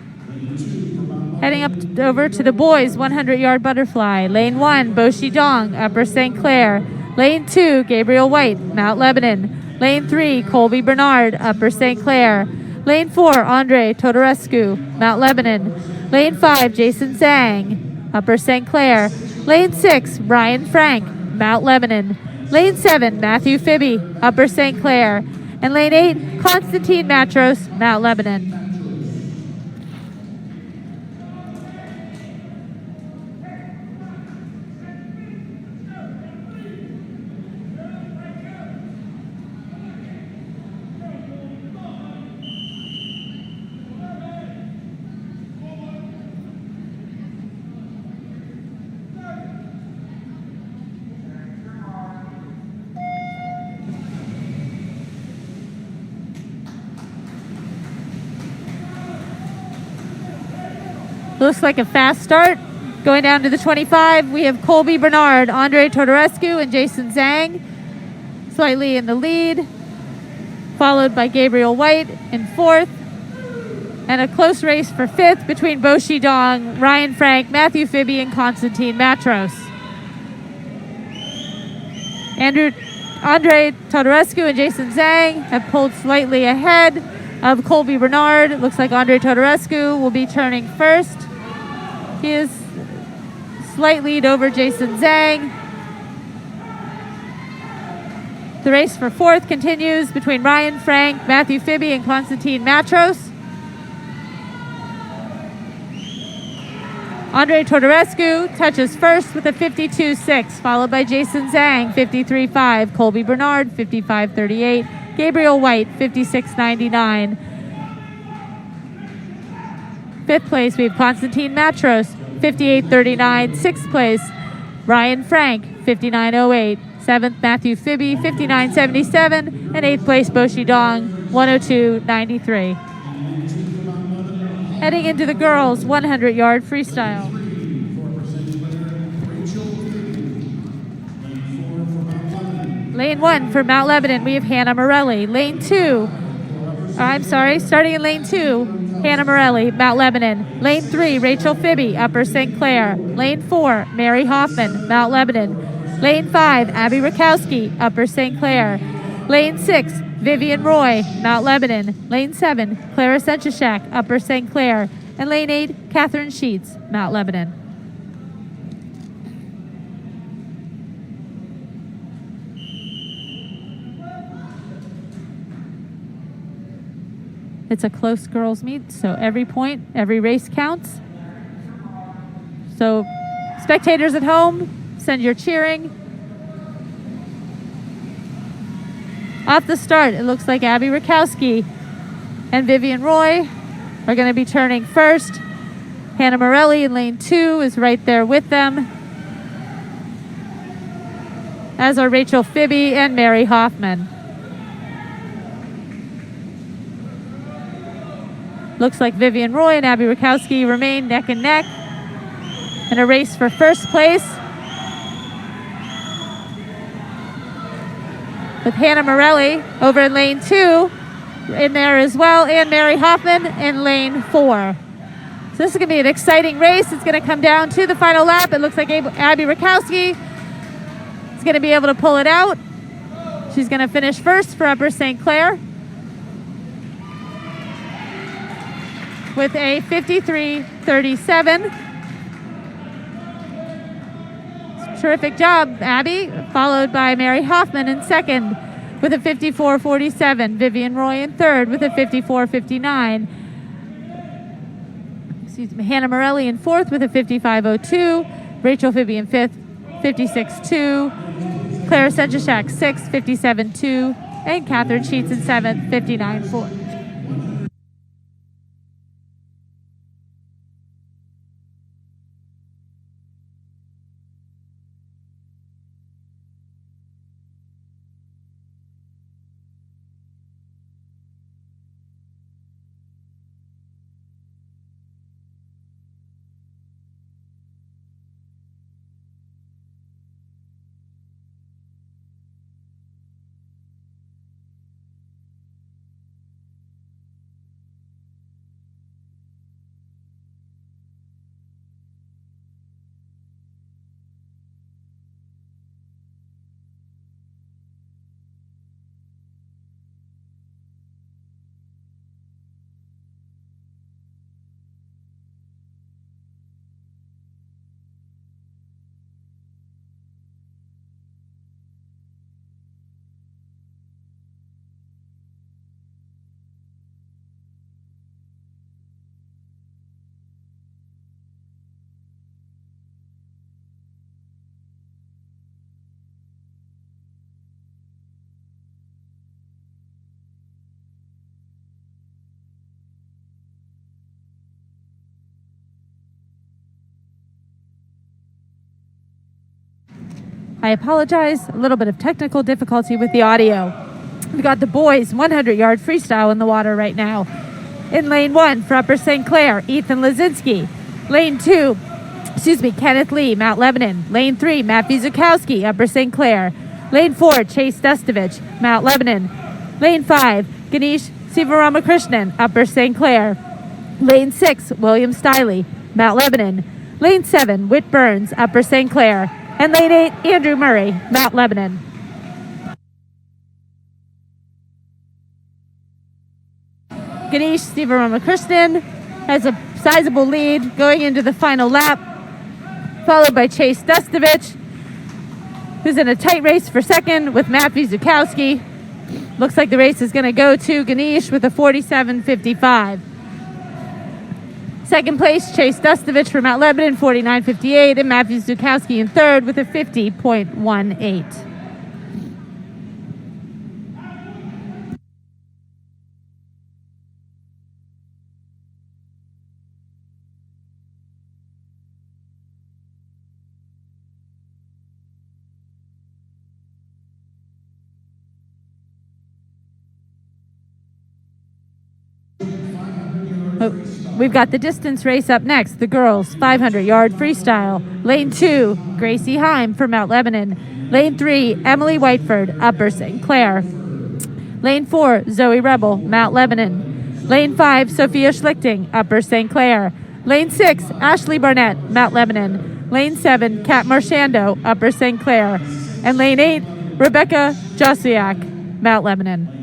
Heading up over to the boys' 100-yard butterfly. Lane 1, Boshi Dong, Upper St. Clair. Lane 2, Gabriel White, Mount Lebanon. Lane 3, Colby Bernard, Upper St. Clair. Lane 4, Andre Todorescu, Mount Lebanon. Lane 5, Jason Zhang, Upper St. Clair. Lane 6, Ryan Frank, Mount Lebanon. Lane 7, Matthew Fibby, Upper St. Clair. And Lane 8, Constantine Matros, Mount Lebanon. Looks like a fast start. Going down to the 25, we have Colby Bernard, Andre Todorescu, and Jason Zhang slightly in the lead, followed by Gabriel White in fourth, and a close race for fifth between Bo Shidong, Ryan Frank, Matthew Fibby, and Konstantin Matros. Andre Todorescu and Jason Zhang have pulled slightly ahead of Colby Bernard. It looks like Andre Todorescu will be turning first. He is slight lead over Jason Zhang. The race for fourth continues between Ryan Frank, Matthew Fibby, and Konstantin Matros. Andre Todorescu touches first with a 52.6, followed by Jason Zhang, 53.5, Colby Bernard, 55.38, Gabriel White, 56.99. Fifth place, we have Konstantin Matros, 58.39. Sixth place, Ryan Frank, 59.08. Seventh, Matthew Fibby, 59.77. And eighth place, Bo Shidong, 102.93. Heading into the girls' 100-yard freestyle. Lane 1 for Mount Lebanon, we have Hannah Morelli. Starting in lane 2, Hannah Morelli, Mount Lebanon. Lane 3, Rachel Fibby, Upper St. Clair. Lane 4, Mary Hoffman, Mount Lebanon. Lane 5, Abby Rakowski, Upper St. Clair. Lane 6, Vivian Roy, Mount Lebanon. Lane 7, Clara Senchishak, Upper St. Clair. And lane 8, Catherine Sheets, Mount Lebanon. It's a close girls meet, so every point, every race counts. So spectators at home, send your cheering. Off the start, it looks like Abby Rakowski and Vivian Roy are going to be turning first. Hannah Morelli in lane 2 is right there with them, as are Rachel Fibby and Mary Hoffman. Looks like Vivian Roy and Abby Rakowski remain neck and neck in a race for first place, with Hannah Morelli over in lane 2 in there as well, and Mary Hoffman in lane 4. So this is going to be an exciting race. It's going to come down to the final lap. It looks like Abby Rakowski is going to be able to pull it out. She's going to finish first for Upper St. Clair with a 53.37. Terrific job, Abby, followed by Mary Hoffman in second with a 54.47. Vivian Roy in third with a 54.59. Hannah Morelli in fourth with a 55.02. Rachel Fibby in fifth, 56.2. Clara Senchishak sixth, 57.2. And Catherine Sheets in seventh, 59.4. I apologize, a little bit of technical difficulty with the audio. We've got the boys 100-yard freestyle in the water right now. In lane 1 for Upper St. Clair, Ethan Lazinski. Lane 2, Kenneth Lee, Mount Lebanon. Lane 3, Matthew Zukowski, Upper St. Clair. Lane 4, Chase Dustovich, Mount Lebanon. Lane 5, Ganesh Sivaramakrishnan, Upper St. Clair. Lane 6, William Stiley, Mount Lebanon. Lane 7, Whit Burns, Upper St. Clair. And Lane 8, Andrew Murray, Mount Lebanon. Ganesh Sivaramakrishnan has a sizable lead going into the final lap, followed by Chase Dustovich, who's in a tight race for second with Matthew Zukowski. Looks like the race is going to go to Ganesh with a 47.55. Second place, Chase Dustovich from Mount Lebanon, 49.58, and Matthew Zukowski in third with a 50.18. We've got the distance race up next. The girls 500-yard freestyle. Lane 2, Gracie Heim from Mount Lebanon. Lane 3, Emily Whiteford, Upper St. Clair. Lane 4, Zoe Rebel, Mount Lebanon. Lane 5, Sophia Schlichting, Upper St. Clair. Lane 6, Ashley Barnett, Mount Lebanon. Lane 7, Kat Marchando, Upper St. Clair. And Lane 8, Rebecca Josiak, Mount Lebanon.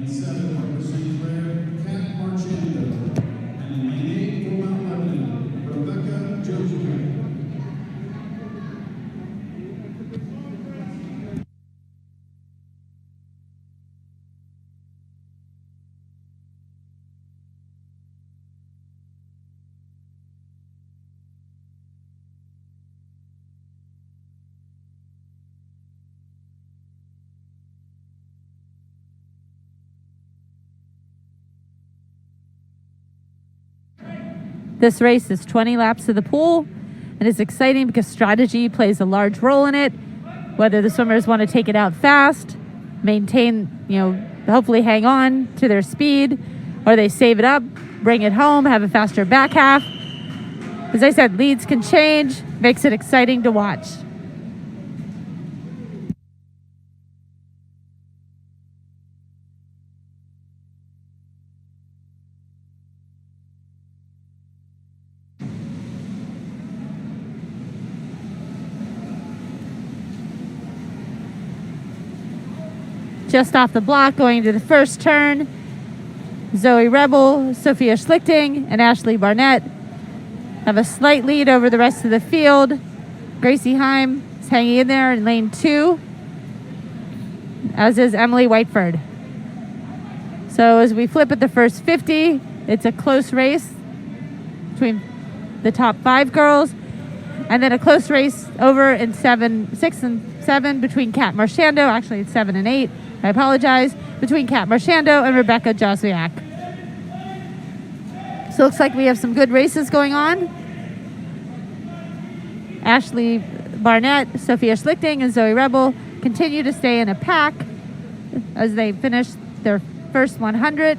This race is 20 laps to the pool and is exciting because strategy plays a large role in it. Whether the swimmers want to take it out fast, maintain, hopefully hang on to their speed, or they save it up, bring it home, have a faster back half. As I said, leads can change, makes it exciting to watch. Just off the block, going to the first turn, Zoe Rebel, Sophia Schlichting, and Ashley Barnett have a slight lead over the rest of the field. Gracie Heim is hanging in there in lane 2, as is Emily Whiteford. So as we flip at the first 50, it's a close race between the top 5 girls, and then a close race over in 6 and 7 between Kat Marchando. Actually, it's 7 and 8. I apologize. Between Kat Marchando and Rebecca Josiak. So it looks like we have some good races going on. Ashley Barnett, Sophia Schlichting, and Zoe Rebel continue to stay in a pack as they finish their first 100.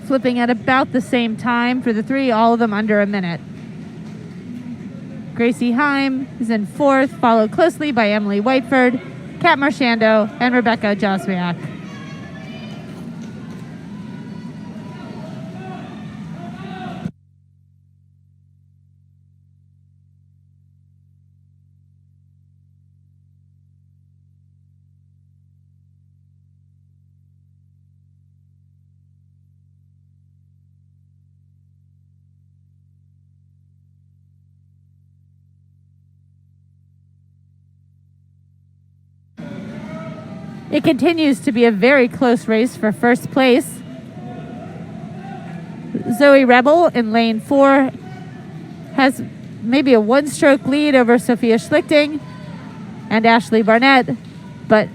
Flipping at about the same time for the 3, all of them under a minute. Gracie Heim is in 4th, followed closely by Emily Whiteford, Kat Marchando, and Rebecca Joswiak. It continues to be a very close race for first place. Zoe Rebel in lane 4 has maybe a 1-stroke lead over Sophia Schlichting and Ashley Barnett, but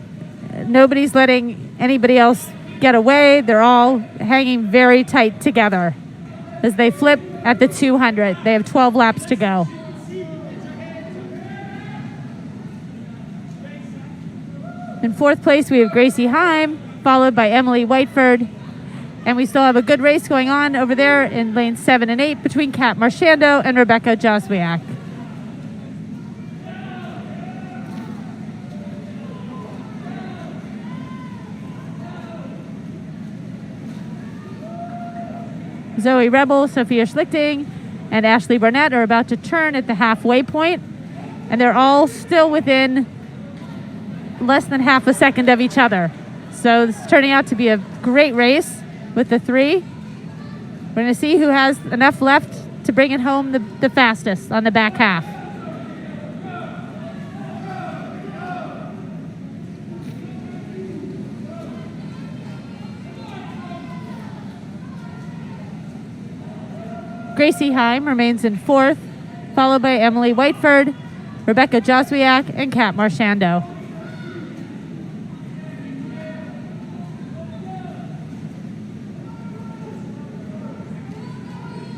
nobody's letting anybody else get away. They're all hanging very tight together as they flip at the 200. They have 12 laps to go. In 4th place, we have Gracie Heim, followed by Emily Whiteford And we still have a good race going on over there in lanes 7 and 8 between Kat Marchando and Rebecca Joswiak. Zoe Rebel, Sophia Schlichting, and Ashley Barnett are about to turn at the halfway point, and they're all still within less than half a second of each other. So this is turning out to be a great race with the three. We're going to see who has enough left to bring it home the fastest on the back half. Gracie Heim remains in 4th, followed by Emily Whiteford, Rebecca Joswiak, and Kat Marchando.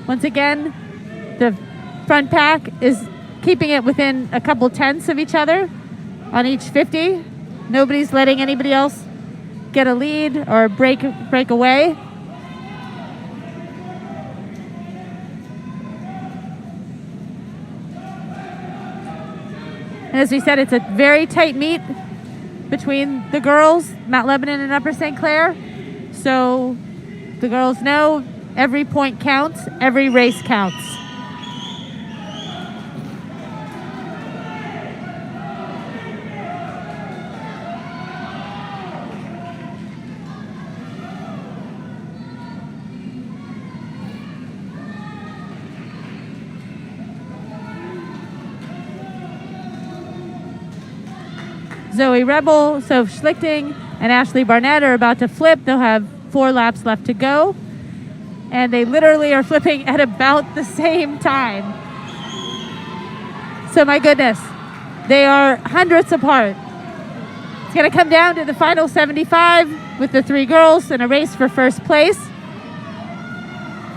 Once again, the front pack is keeping it within a couple tenths of each other on each 50. Nobody's letting anybody else get a lead or break away. And as we said, it's a very tight meet between the girls, Mount Lebanon and Upper St. Clair. So the girls know every point counts, every race counts. Zoe Rebel, Soph Schlichting, and Ashley Barnett are about to flip. They'll have 4 laps left to go. And they literally are flipping at about the same time. So my goodness, they are hundredths apart. It's going to come down to the final 75 with the 3 girls in a race for first place.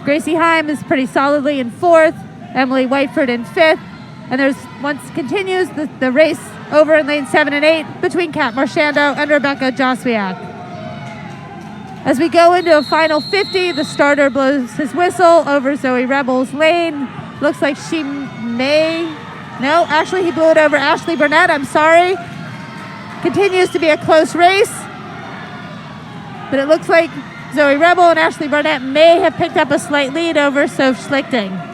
Gracie Heim is pretty solidly in 4th, Emily Whiteford in 5th, and continues the race over in lane 7 and 8 between Kat Marchando and Rebecca Joswiak. As we go into a final 50, the starter blows his whistle over Zoe Rebel's lane. Looks like she no, actually he blew it over Ashley Barnett, I'm sorry. Continues to be a close race, but it looks like Zoe Rebel and Ashley Barnett may have picked up a slight lead over Soph Schlichting.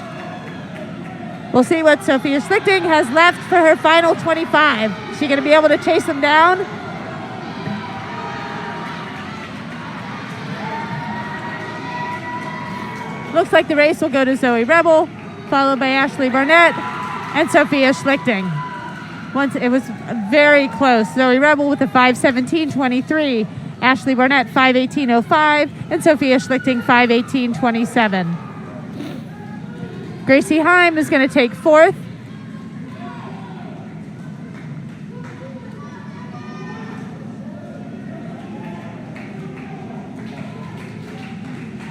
We'll see what Sophia Schlichting has left for her final 25. Is she going to be able to chase them down? Looks like the race will go to Zoe Rebel, followed by Ashley Barnett and Sophia Schlichting. Once it was very close. Zoe Rebel with a 5:17.23, Ashley Barnett 5:18.05, and Sophia Schlichting 5:18.27. Gracie Heim is going to take 4th.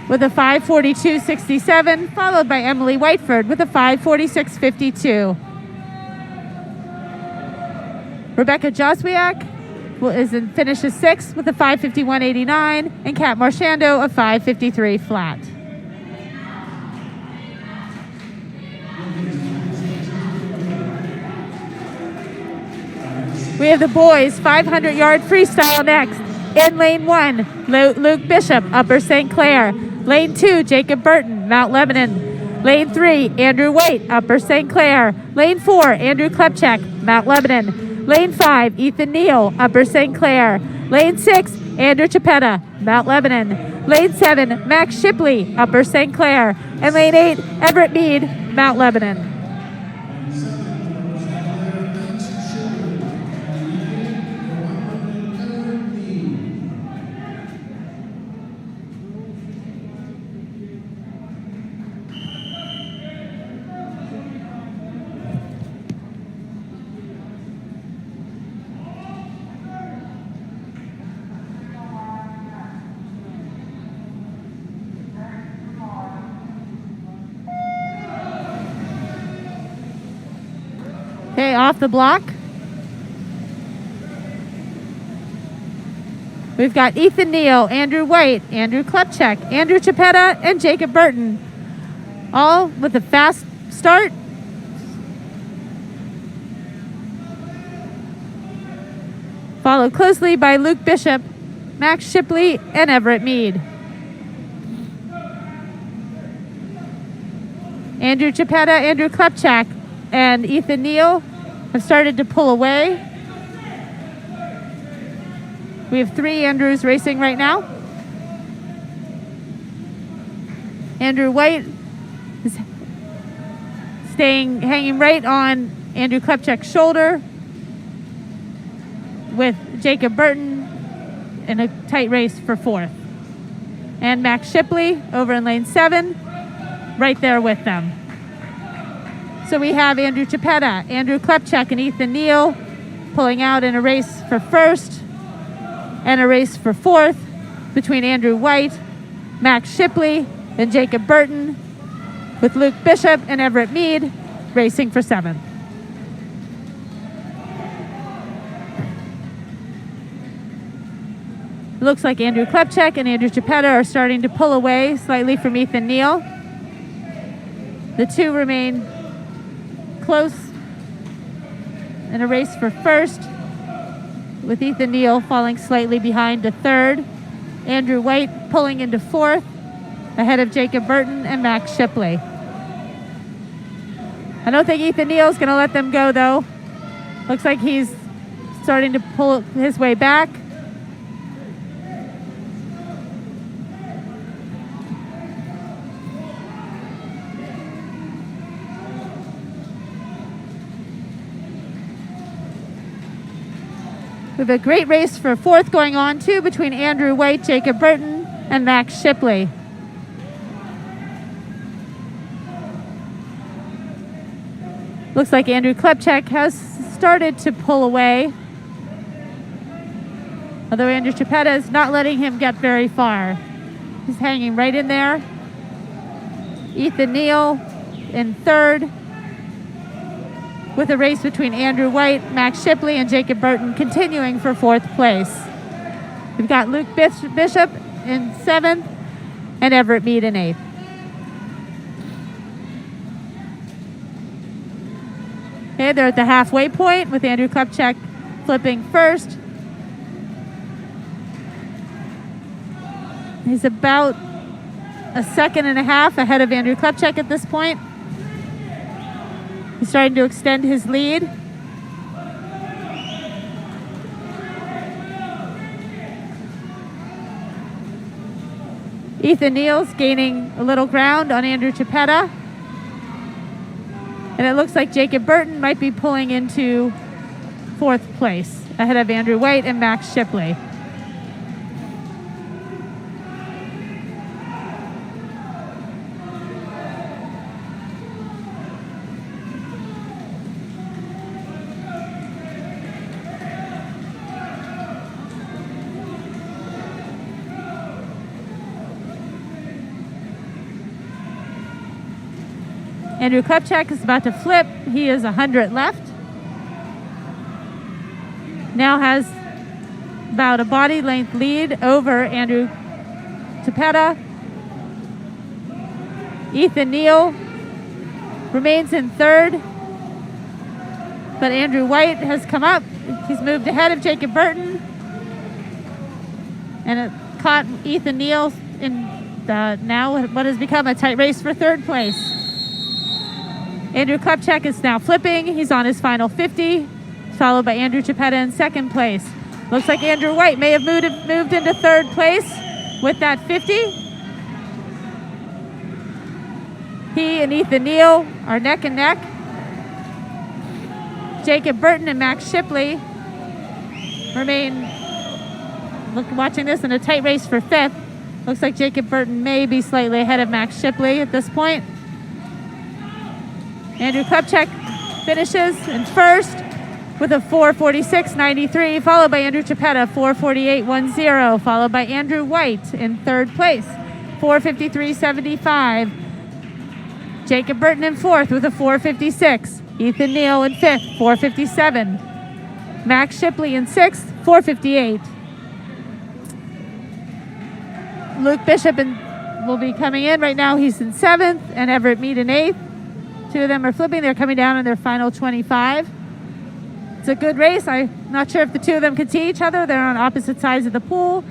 With a 5:42.67, followed by Emily Whiteford with a 5:46.52. Rebecca Joswiak finishes 6th with a 5:51.89, and Kat Marchando a 5:53 flat. We have the boys 500-yard freestyle next. In lane 1, Luke Bishop, Upper St. Clair. Lane 2, Jacob Burton, Mount Lebanon. Lane 3, Andrew White, Upper St. Clair. Lane 4, Andrew Klepchak, Mount Lebanon. Lane 5, Ethan Neal, Upper St. Clair. Lane 6, Andrew Chapetta, Mount Lebanon. Lane 7, Max Shipley, Upper St. Clair. And lane 8, Everett Mead, Mount Lebanon. Okay, off the block. We've got Ethan Neal, Andrew White, Andrew Klepchak, Andrew Chapetta, and Jacob Burton, all with a fast start. Followed closely by Luke Bishop, Max Shipley, and Everett Mead. Andrew Chapetta, Andrew Klepchak, and Ethan Neal have started to pull away. We have 3 Andrews racing right now. Andrew White is hanging right on Andrew Klepchak's shoulder, with Jacob Burton in a tight race for 4th. And Max Shipley over in lane 7, right there with them. So we have Andrew Chapetta, Andrew Klepchak, and Ethan Neal pulling out in a race for 1st and a race for 4th between Andrew White, Max Shipley, and Jacob Burton, with Luke Bishop and Everett Mead racing for 7th. It looks like Andrew Klepchak and Andrew Chapetta are starting to pull away slightly from Ethan Neal. The 2 remain close in a race for 1st, with Ethan Neal falling slightly behind to 3rd. Andrew White pulling into 4th, ahead of Jacob Burton and Max Shipley. I don't think Ethan Neal's going to let them go, though. Looks like he's starting to pull his way back. We have a great race for 4th going on, too, between Andrew White, Jacob Burton, and Max Shipley. Looks like Andrew Klepchak has started to pull away, although Andrew Chapetta is not letting him get very far. He's hanging right in there. Ethan Neal in 3rd, with a race between Andrew White, Max Shipley, and Jacob Burton continuing for 4th place. We've got Luke Bishop in 7th and Everett Mead in 8th. Okay, they're at the halfway point with Andrew Klepchak flipping 1st. He's about a 2.5 seconds ahead of Andrew Klepchak at this point. He's starting to extend his lead. Ethan Neal's gaining a little ground on Andrew Chapetta. And it looks like Jacob Burton might be pulling into 4th place, ahead of Andrew White and Max Shipley. Andrew Klepchak is about to flip. He is 100 left. Now has about a body length lead over Andrew Chapetta. Ethan Neal remains in 3rd, but Andrew White has come up. He's moved ahead of Jacob Burton, and it caught Ethan Neal in now what has become a tight race for 3rd place. Andrew Klepchak is now flipping. He's on his final 50, followed by Andrew Chapetta in 2nd place. Looks like Andrew White may have moved into 3rd place with that 50. He and Ethan Neal are neck and neck. Jacob Burton and Max Shipley remain watching this in a tight race for 5th. Looks like Jacob Burton may be slightly ahead of Max Shipley at this point. Andrew Klepchak finishes in 1st with a 4:46.93, followed by Andrew Chapetta, 4:48.10, followed by Andrew White in 3rd place, 4:53.75. Jacob Burton in 4th with a 4:56. Ethan Neal in 5th, 4:57. Max Shipley in 6th, 4:58. Luke Bishop will be coming in. Right now he's in 7th and Everett Mead in 8th. Two of them are flipping. They're coming down in their final 25. It's a good race. I'm not sure if the two of them can see each other. They're on opposite sides of the pool.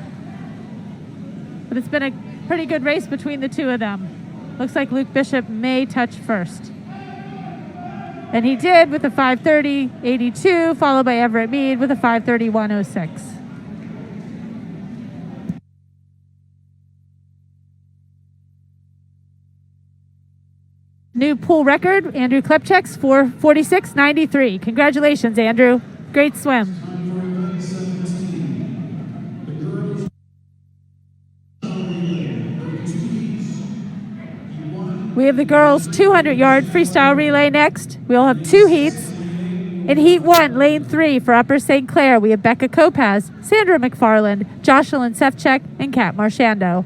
But it's been a pretty good race between the two of them. Looks like Luke Bishop may touch first. And he did with a 5:30.82, followed by Everett Mead with a 5:31.06. New pool record, Andrew Klepchek's 4:46.93. Congratulations, Andrew. Great swim. We have the girls' 200-yard freestyle relay next. We'll have 2 heats. In Heat 1, Lane 3 for Upper St. Clair, we have Becca Kopaz, Sandra McFarland, Jocelyn Sefcek, and Kat Marchando.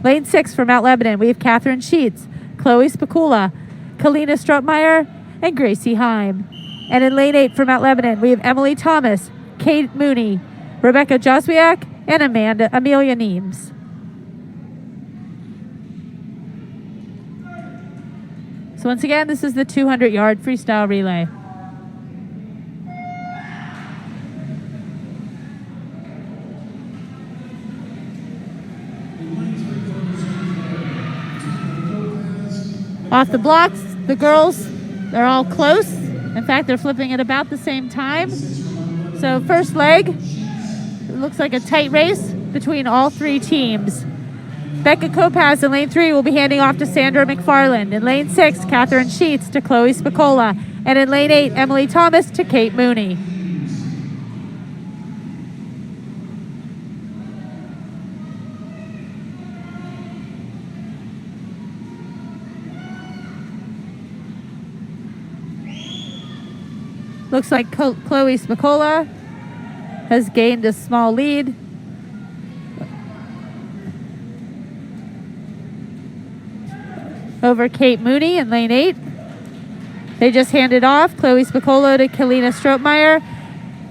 Lane 6 for Mount Lebanon, we have Catherine Sheets, Chloe Spicula, Kalina Stroutmeyer, and Gracie Heim. And in Lane 8 for Mount Lebanon, we have Emily Thomas, Kate Mooney, Rebecca Joswiak, and Amelia Neems. So once again, this is the 200-yard freestyle relay. Off the blocks, the girls, they're all close. In fact, they're flipping at about the same time. So first leg, it looks like a tight race between all 3 teams. Becca Kopaz in Lane 3 will be handing off to Sandra McFarland. In Lane 6, Catherine Sheets to Chloe Spicola. And in Lane 8, Emily Thomas to Kate Mooney. Looks like Chloe Spicola has gained a small lead. Over Kate Mooney in Lane 8. They just handed off Chloe Spicolo to Kalina Stroutmeyer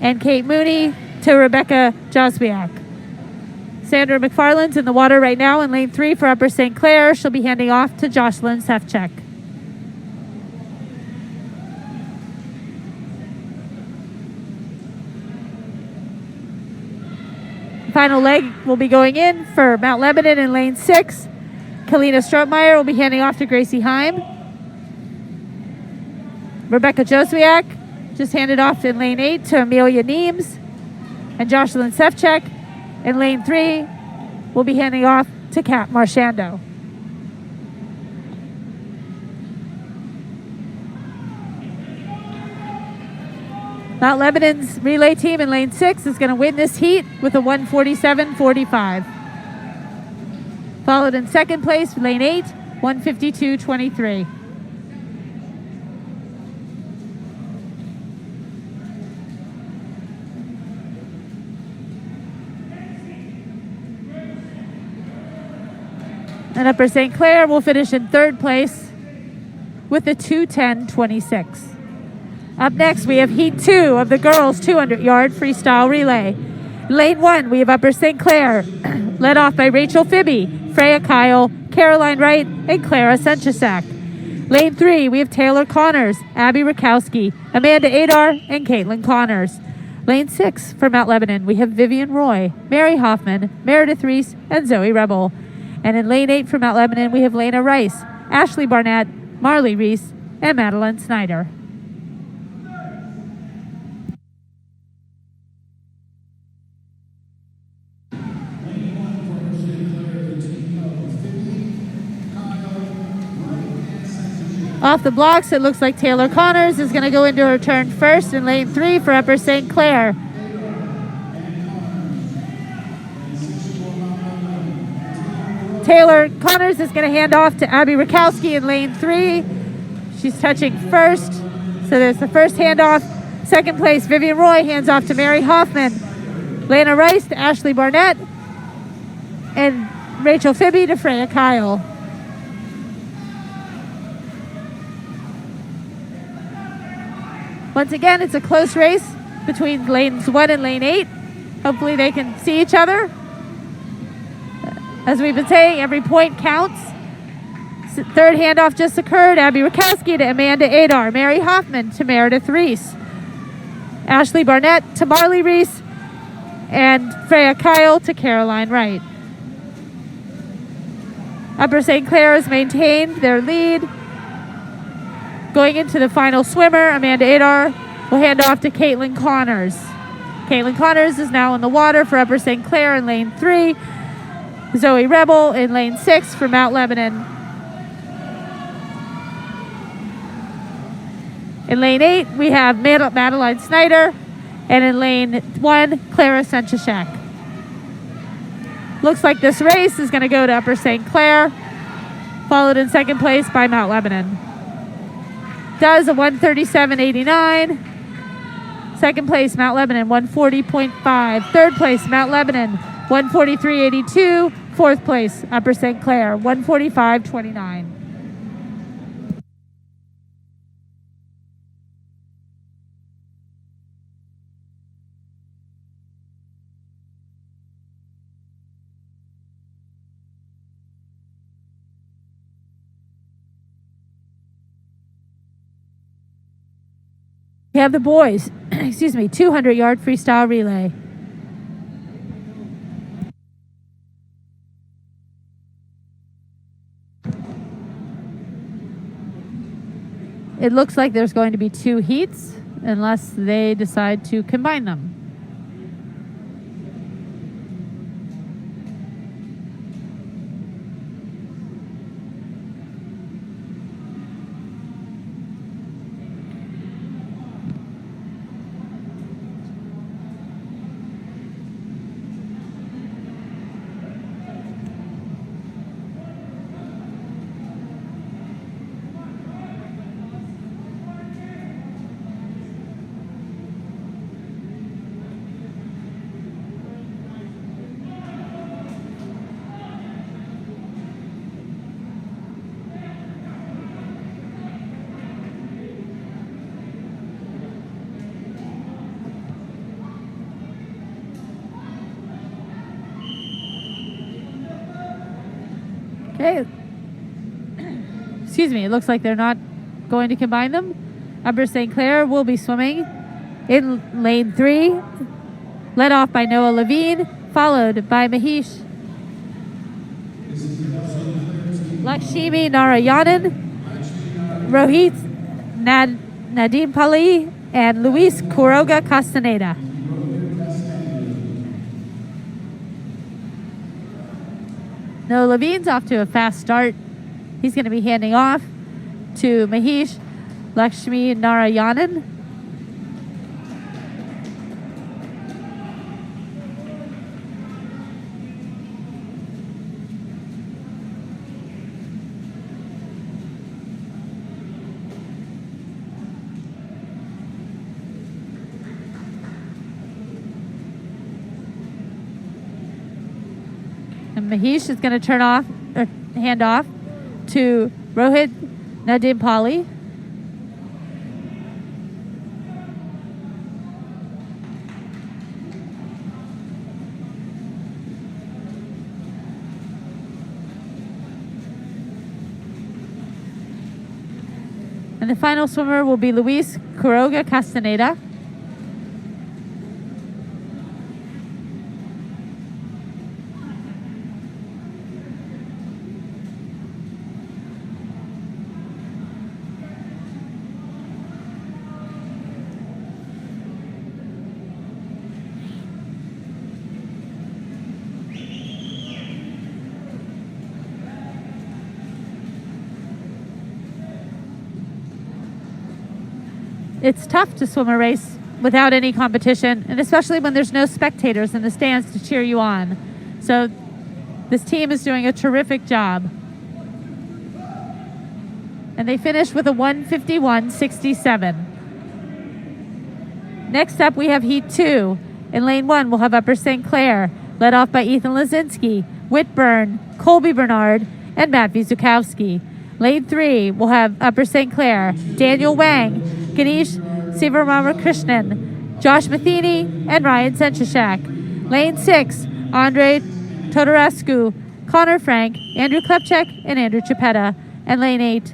and Kate Mooney to Rebecca Joswiak. Sandra McFarland's in the water right now in Lane 3 for Upper St. Clair. She'll be handing off to Jocelyn Sefcek. Final leg will be going in for Mount Lebanon in Lane 6. Kalina Stroutmeyer will be handing off to Gracie Heim. Rebecca Joswiak just handed off in Lane 8 to Amelia Neems. And Jocelyn Sefcek in Lane 3 will be handing off to Kat Marchando. Mount Lebanon's relay team in Lane 6 is going to win this heat with a 1:47.45. Followed in second place, Lane 8, 1:52.23. And Upper St. Clair will finish in third place with a 2:10.26. Up next, we have Heat 2 of the girls' 200-yard freestyle relay. Lane 1, we have Upper St. Clair, led off by Rachel Fibby, Freya Kyle, Caroline Wright, and Clara Senchesek. Lane 3, we have Taylor Connors, Abby Rakowski, Amanda Adar, and Caitlin Connors. Lane 6, for Mount Lebanon, we have Vivian Roy, Mary Hoffman, Meredith Reese, and Zoe Rebel. And in Lane 8 for Mount Lebanon, we have Lena Rice, Ashley Barnett, Marley Reese, and Madeline Snyder. Off the blocks, it looks like Taylor Connors is going to go into her turn first in Lane 3 for Upper St. Clair. Taylor Connors is going to hand off to Abby Rakowski in Lane 3. She's touching first, so there's the first handoff. Second place, Vivian Roy hands off to Mary Hoffman. Lena Rice to Ashley Barnett. And Rachel Fibby to Freya Kyle. Once again, it's a close race between lanes 1 and lane 8. Hopefully they can see each other. As we've been saying, every point counts. Third handoff just occurred. Abby Rakowski to Amanda Adar. Mary Hoffman to Meredith Reese. Ashley Barnett to Marley Reese. And Freya Kyle to Caroline Wright. Upper St. Clair has maintained their lead. Going into the final swimmer, Amanda Adar will hand off to Caitlin Connors. Caitlin Connors is now in the water for Upper St. Clair in lane 3. Zoe Rebel in lane 6 for Mount Lebanon. In lane 8, we have Madeline Snyder. And in lane 1, Clara Senchashek. Looks like this race is going to go to Upper St. Clair, followed in second place by Mount Lebanon. Does a 137.89. Second place, Mount Lebanon, 140.5. Third place, Mount Lebanon, 143.82. Fourth place, Upper St. Clair, 145.29. We have the boys, 200-yard freestyle relay. It looks like there's going to be 2 heats unless they decide to combine them. Okay. It looks like they're not going to combine them. Upper St. Clair will be swimming in lane 3, led off by Noah Levine, followed by Mahesh Lakshmi Narayanan, Rohit Nadim Pali, and Luis Quiroga Castaneda. Noah Levine's off to a fast start. He's going to be handing off to Mahesh Lakshmi Narayanan. And Mahesh is going to hand off to Rohit Nadim Pali. And the final swimmer will be Luis Quiroga Castaneda. It's tough to swim a race without any competition, and especially when there's no spectators in the stands to cheer you on. So this team is doing a terrific job. And they finished with a 151.67. Next up, we have Heat 2. In lane 1, we'll have Upper St. Clair, led off by Ethan Lazinski, Whitburn, Colby Bernard, and Matt Vizukowski. Lane 3, we'll have Upper St. Clair, Daniel Wang, Ganesh Sivaramakrishnan, Josh Matheny, and Ryan Senchashak. Lane 6, Andre Todorescu, Connor Frank, Andrew Klepchak, and Andrew Chipetta. And lane 8,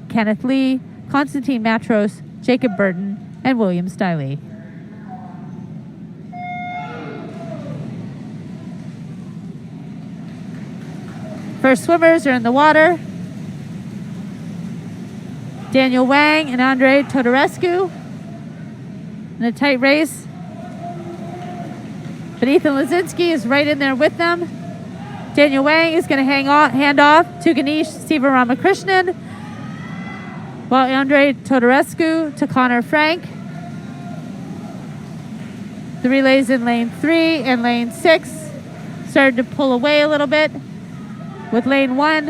Kenneth Lee, Konstantin Matros, Jacob Burton, and William Stiley. First swimmers are in the water. Daniel Wang and Andre Todorescu in a tight race. But Ethan Lazinski is right in there with them. Daniel Wang is going to hand off to Ganesh Sivaramakrishnan, while Andre Todorescu to Connor Frank. The relays in lane 3 and lane 6 started to pull away a little bit, with lane 1,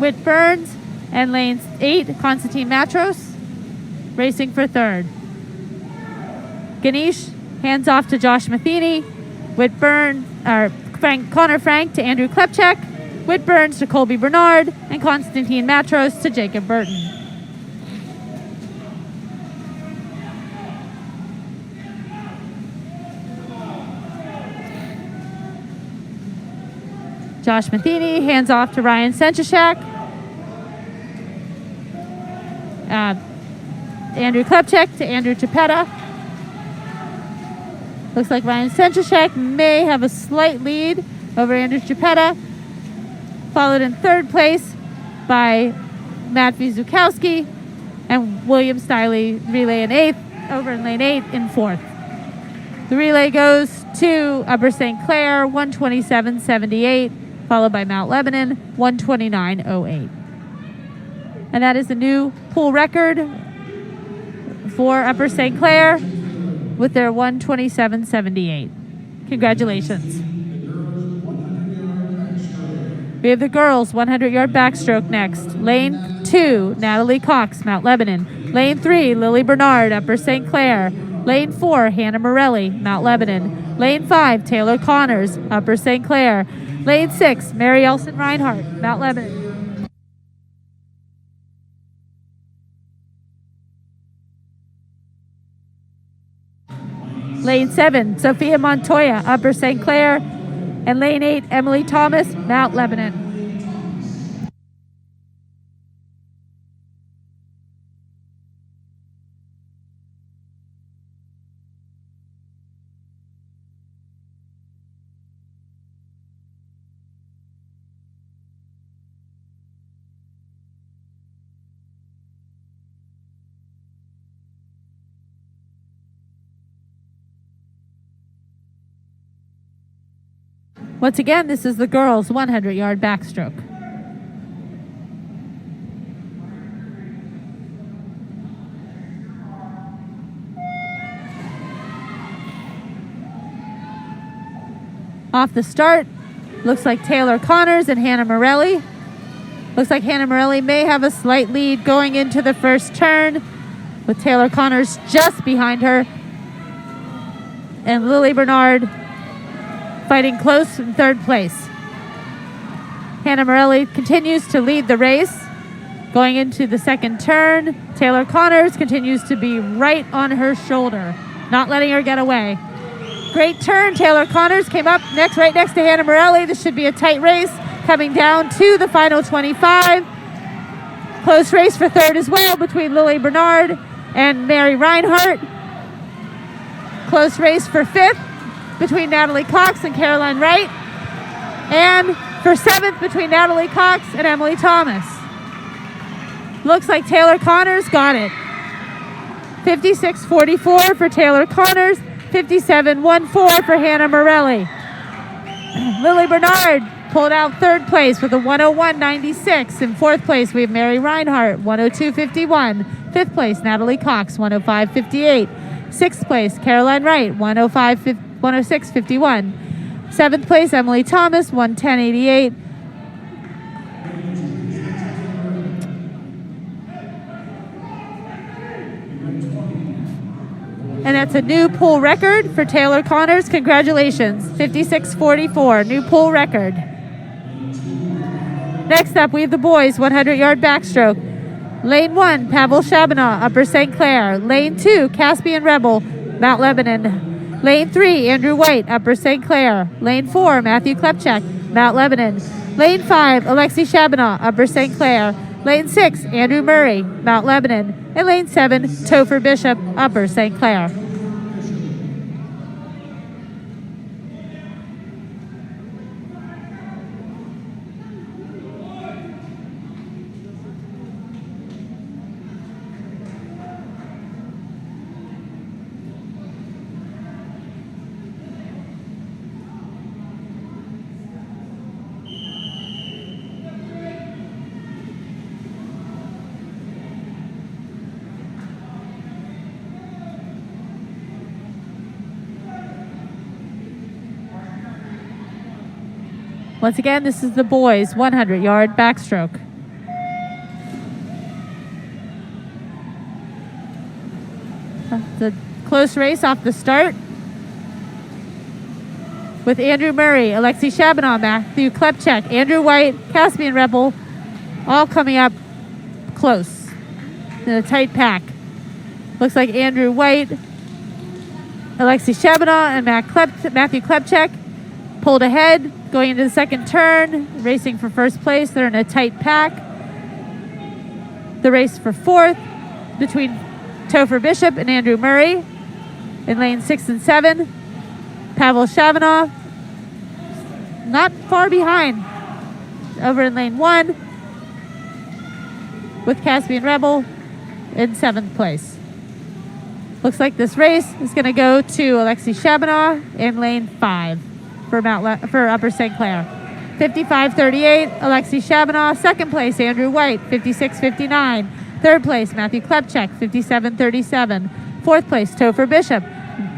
Whit Burns, and lane 8, Konstantin Matros, racing for third. Ganesh hands off to Josh Matheny, Connor Frank to Andrew Klepchak, Whit Burns to Colby Bernard, and Konstantin Matros to Jacob Burton. Josh Matheny hands off to Ryan Senchashak. Andrew Klepchak to Andrew Chipetta. Looks like Ryan Senchashak may have a slight lead over Andrew Chipetta. Followed in third place by Matvey Zukowski, and William Stiley relay in 8th, over in lane 8 in 4th. The relay goes to Upper St. Clair, 127.78, followed by Mount Lebanon, 129.08. And that is the new pool record for Upper St. Clair with their 127.78. Congratulations. We have the girls 100-yard backstroke next. Lane 2, Natalie Cox, Mount Lebanon. Lane 3, Lily Bernard, Upper St. Clair. Lane 4, Hannah Morelli, Mount Lebanon. Lane 5, Taylor Connors, Upper St. Clair. Lane 6, Mary Elson Reinhardt, Mount Lebanon. Lane 7, Sophia Montoya, Upper St. Clair. And lane 8, Emily Thomas, Mount Lebanon. Once again, this is the girls' 100-yard backstroke. Off the start, looks like Taylor Connors and Hannah Morelli. Looks like Hannah Morelli may have a slight lead going into the first turn, with Taylor Connors just behind her. And Lily Bernard fighting close in third place. Hannah Morelli continues to lead the race. Going into the second turn, Taylor Connors continues to be right on her shoulder, not letting her get away. Great turn. Taylor Connors came up right next to Hannah Morelli. This should be a tight race coming down to the final 25. Close race for third as well between Lily Bernard and Mary Reinhardt. Close race for fifth between Natalie Cox and Caroline Wright. And for seventh between Natalie Cox and Emily Thomas. Looks like Taylor Connors got it. 56.44 for Taylor Connors, 57.14 for Hannah Morelli. Lily Bernard pulled out third place with a 101.96. In fourth place, we have Mary Reinhardt, 102.51. Fifth place, Natalie Cox, 105.58. Sixth place, Caroline Wright, 106.51. Seventh place, Emily Thomas, 110.88. And that's a new pool record for Taylor Connors. Congratulations, 56.44, new pool record. Next up, we have the boys, 100-yard backstroke. Lane 1, Pavel Shabanov, Upper St. Clair. Lane 2, Caspian Rebel, Mount Lebanon. Lane 3, Andrew White, Upper St. Clair. Lane 4, Matthew Klepchak, Mount Lebanon. Lane 5, Alexi Shabana, Upper St. Clair. Lane 6, Andrew Murray, Mount Lebanon. And Lane 7, Topher Bishop, Upper St. Clair. Once again, this is the boys' 100-yard backstroke. The close race off the start with Andrew Murray, Alexi Shabana, Matthew Klepchak, Andrew White, Caspian Rebel, all coming up close in a tight pack. Looks like Andrew White, Alexi Shabana, and Matthew Klepchak pulled ahead going into the second turn, racing for first place. They're in a tight pack. The race for fourth between Topher Bishop and Andrew Murray in lane 6 and 7. Pavel Shabanov not far behind over in lane 1 with Caspian Rebel in 7th place. Looks like this race is going to go to Alexi Shabanov in lane 5 for Upper St. Clair. 55.38, Alexi Shabanov. Second place, Andrew White, 56.59. Third place, Matthew Klepchak, 57.37. Fourth place, Topher Bishop,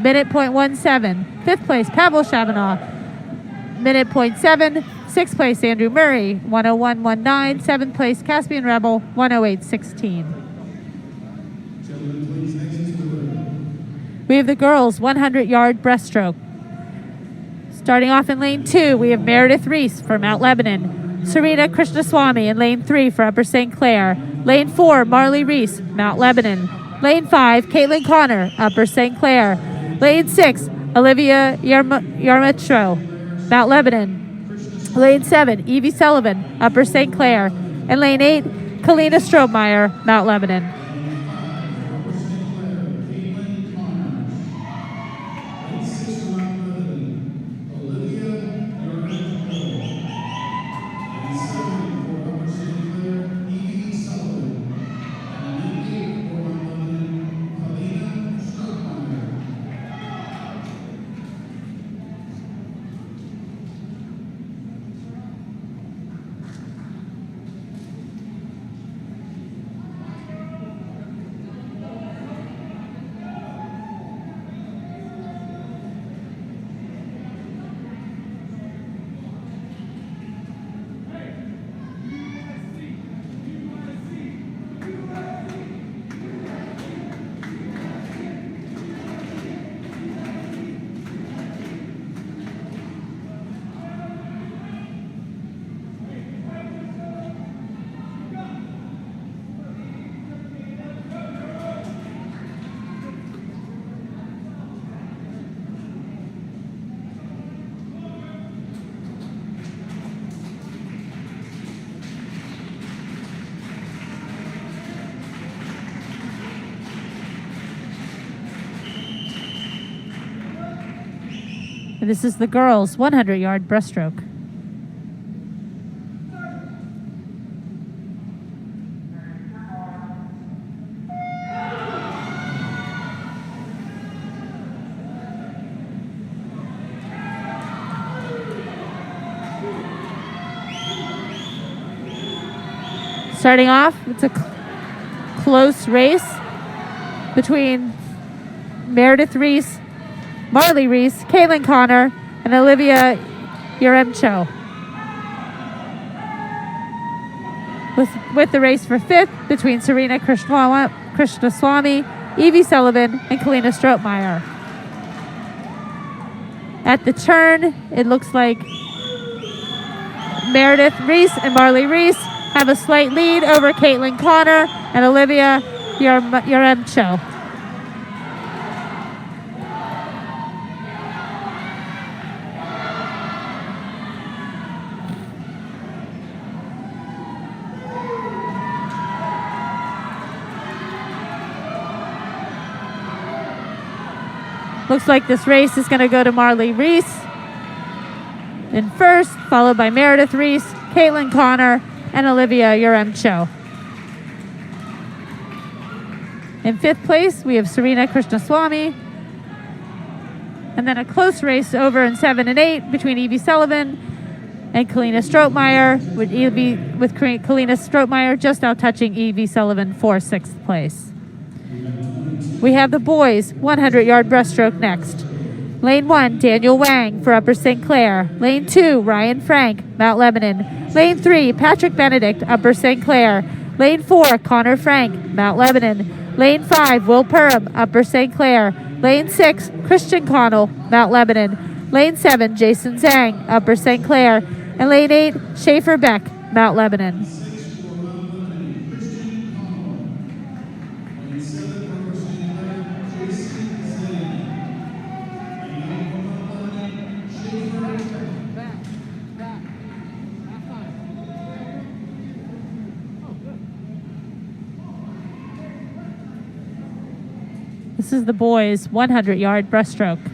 minute .17. Fifth place, Pavel Shabanov, minute .7. Sixth place, Andrew Murray, 101.19. Seventh place, Caspian Rebel, 108.16. We have the girls' 100-yard breaststroke. Starting off in lane 2, we have Meredith Reese for Mount Lebanon. Serena Krishnaswamy in lane 3 for Upper St. Clair. Lane 4, Marley Reese, Mount Lebanon. Lane 5, Caitlin Connor, Upper St. Clair. Lane 6, Olivia Yarmetro, Mount Lebanon. Lane 7, Evie Sullivan, Upper St. Clair. And lane 8, Kalina Strohmeyer, Mount Lebanon. And this is the girls' 100-yard breaststroke. Starting off, it's a close race between Meredith Reese, Marley Reese, Caitlin Connor, and Olivia Yaremcho. With the race for fifth between Serena Krishnaswamy, Evie Sullivan, and Kalina Strohmeyer. At the turn, it looks like Meredith Reese and Marley Reese have a slight lead over Caitlin Connor and Olivia Yaremcho. Looks like this race is going to go to Marley Reese in first, followed by Meredith Reese, Caitlin Connor, and Olivia Uremcho. In fifth place, we have Serena Krishnaswamy. And then a close race over in 7 and 8 between Evie Sullivan and Kalina Strootmeyer, with Kalina Strootmeyer just out touching Evie Sullivan for 6th place. We have the boys 100-yard breaststroke next. Lane 1, Daniel Wang for Upper St. Clair. Lane 2, Ryan Frank, Mount Lebanon. Lane 3, Patrick Benedict, Upper St. Clair. Lane 4, Connor Frank, Mount Lebanon. Lane 5, Will Perham, Upper St. Clair. Lane 6, Christian Connell, Mount Lebanon. Lane 7, Jason Zhang, Upper St. Clair. And Lane 8, Schaefer Beck, Mount Lebanon. This is the boys' 100-yard breaststroke.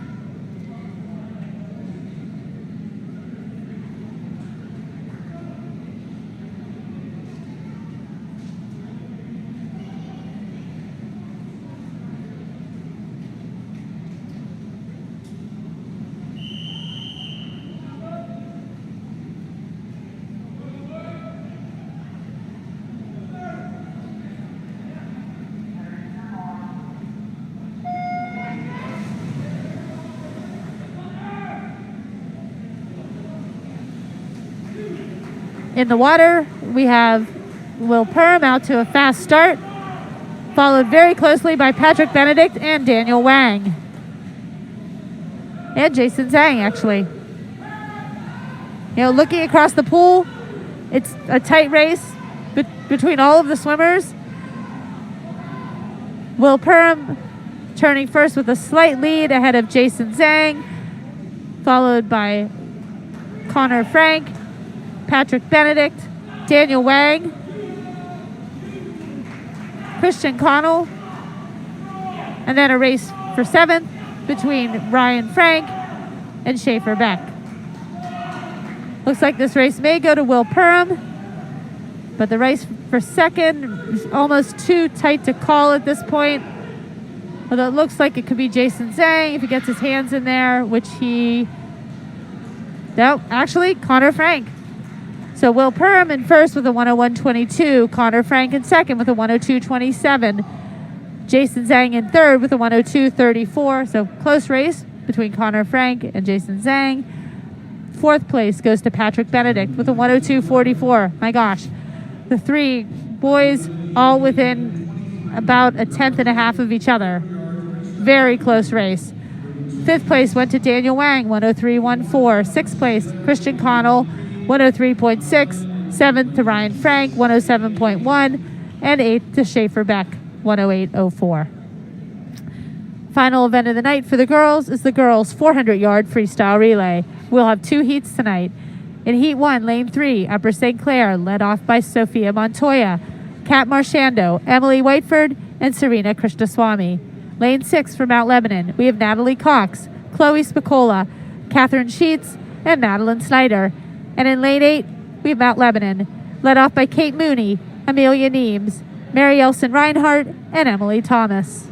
In the water, we have Will Perham out to a fast start, followed very closely by Patrick Benedict and Daniel Wang. And Jason Zhang, actually. Looking across the pool, it's a tight race between all of the swimmers. Will Perham turning first with a slight lead ahead of Jason Zhang, followed by Connor Frank, Patrick Benedict, Daniel Wang, Christian Connell, and then a race for 7th between Ryan Frank and Schaefer Beck. Looks like this race may go to Will Perham, but the race for 2nd is almost too tight to call at this point. Although it looks like it could be Jason Zhang if he gets his hands in there, which he... No, actually, Connor Frank. So Will Perham in first with a 101.22, Connor Frank in second with a 102.27, Jason Zhang in third with a 102.34. So close race between Connor Frank and Jason Zhang. 4th place goes to Patrick Benedict with a 102.44. My gosh, the 3 boys all within about a 10.5 of each other. Very close race. 5th place went to Daniel Wang, 103.14. 6th place, Christian Connell, 103.6, 7th to Ryan Frank, 107.1, and 8th to Schaefer Beck, 108.04. Final event of the night for the girls is the girls' 400-yard freestyle relay. We'll have 2 heats tonight. In Heat 1, Lane 3, Upper St. Clair, led off by Sophia Montoya, Kat Marchando, Emily Whiteford, and Serena Krishnaswamy. Lane 6 for Mount Lebanon, we have Natalie Cox, Chloe Spicola, Catherine Sheets, and Madeline Snyder. And in Lane 8, we have Mount Lebanon, led off by Kate Mooney, Amelia Neems, Mary Elson Reinhardt, and Emily Thomas.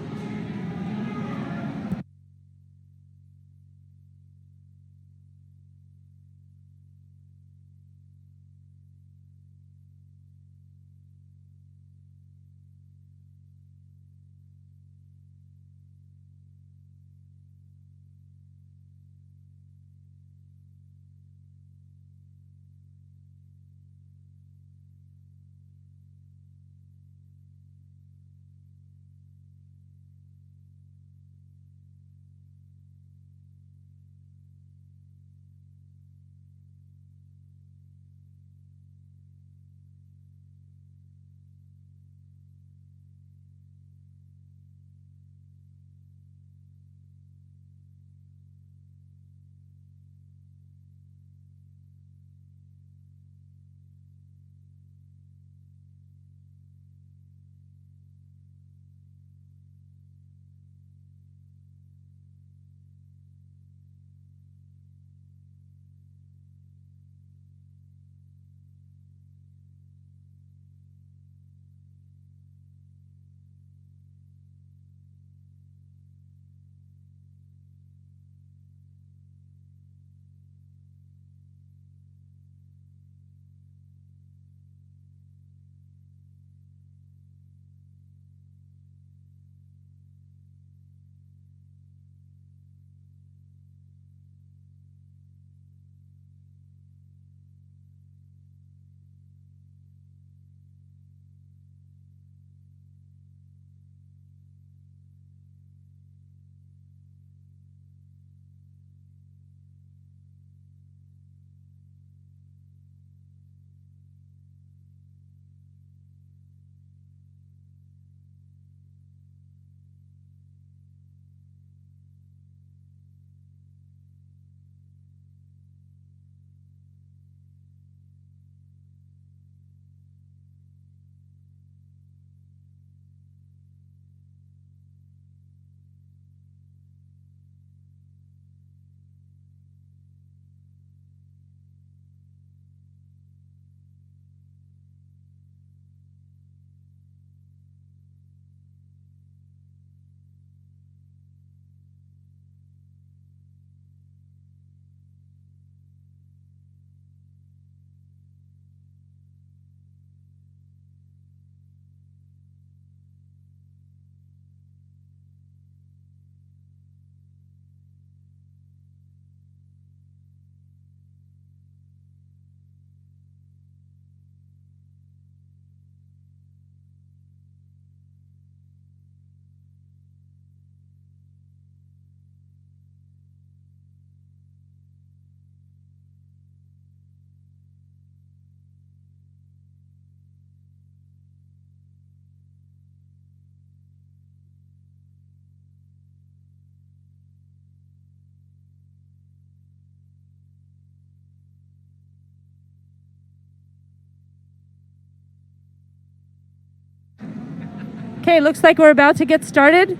Okay, looks like we're about to get started.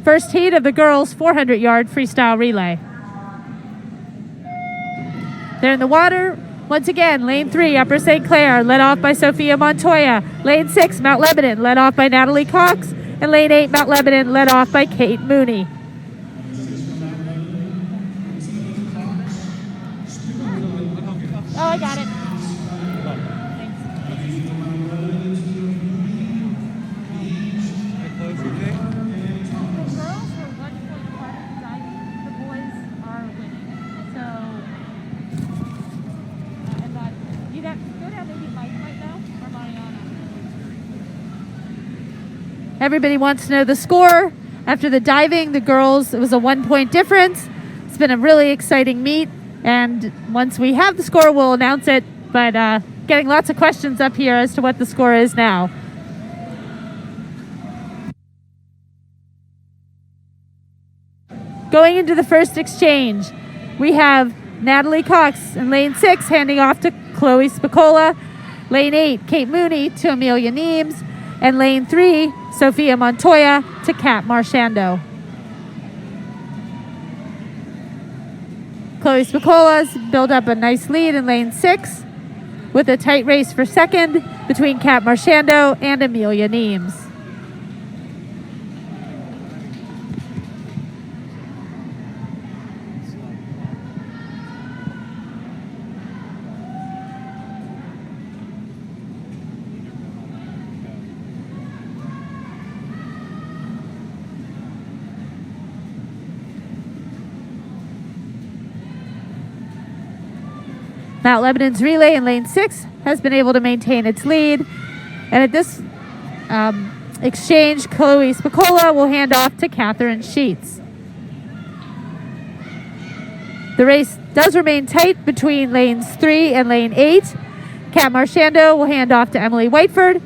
First heat of the girls' 400-yard freestyle relay. They're in the water. Once again, lane 3, Upper St. Clair, led off by Sophia Montoya. Lane 6, Mount Lebanon, led off by Natalie Cox. And lane 8, Mount Lebanon, led off by Kate Mooney. Oh, I got it. Everybody wants to know the score. After the diving, the girls, it was a 1-point difference. It's been a really exciting meet. And once we have the score, we'll announce it. But getting lots of questions up here as to what the score is now. Going into the first exchange, we have Natalie Cox in lane 6 handing off to Chloe Spicola. Lane 8, Kate Mooney to Amelia Neems. And lane 3, Sophia Montoya to Kat Marchando. Chloe Spicola's built up a nice lead in lane 6 with a tight race for second between Kat Marchando and Amelia Neems. Mount Lebanon's relay in lane 6 has been able to maintain its lead. And at this exchange, Chloe Spicola will hand off to Catherine Sheets. The race does remain tight between lanes 3 and lane 8. Kat Marchando will hand off to Emily Whiteford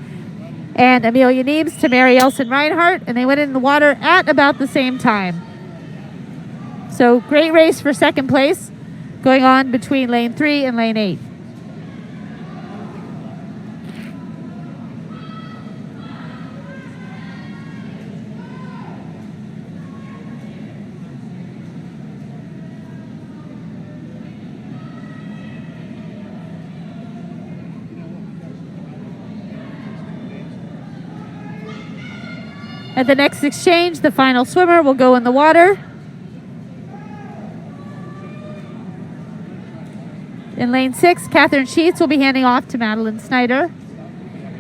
and Amelia Neems to Mary Elson Reinhardt, and they went in the water at about the same time. So great race for second place going on between lane 3 and lane 8. At the next exchange, the final swimmer will go in the water. In lane 6, Catherine Sheets will be handing off to Madeline Snyder.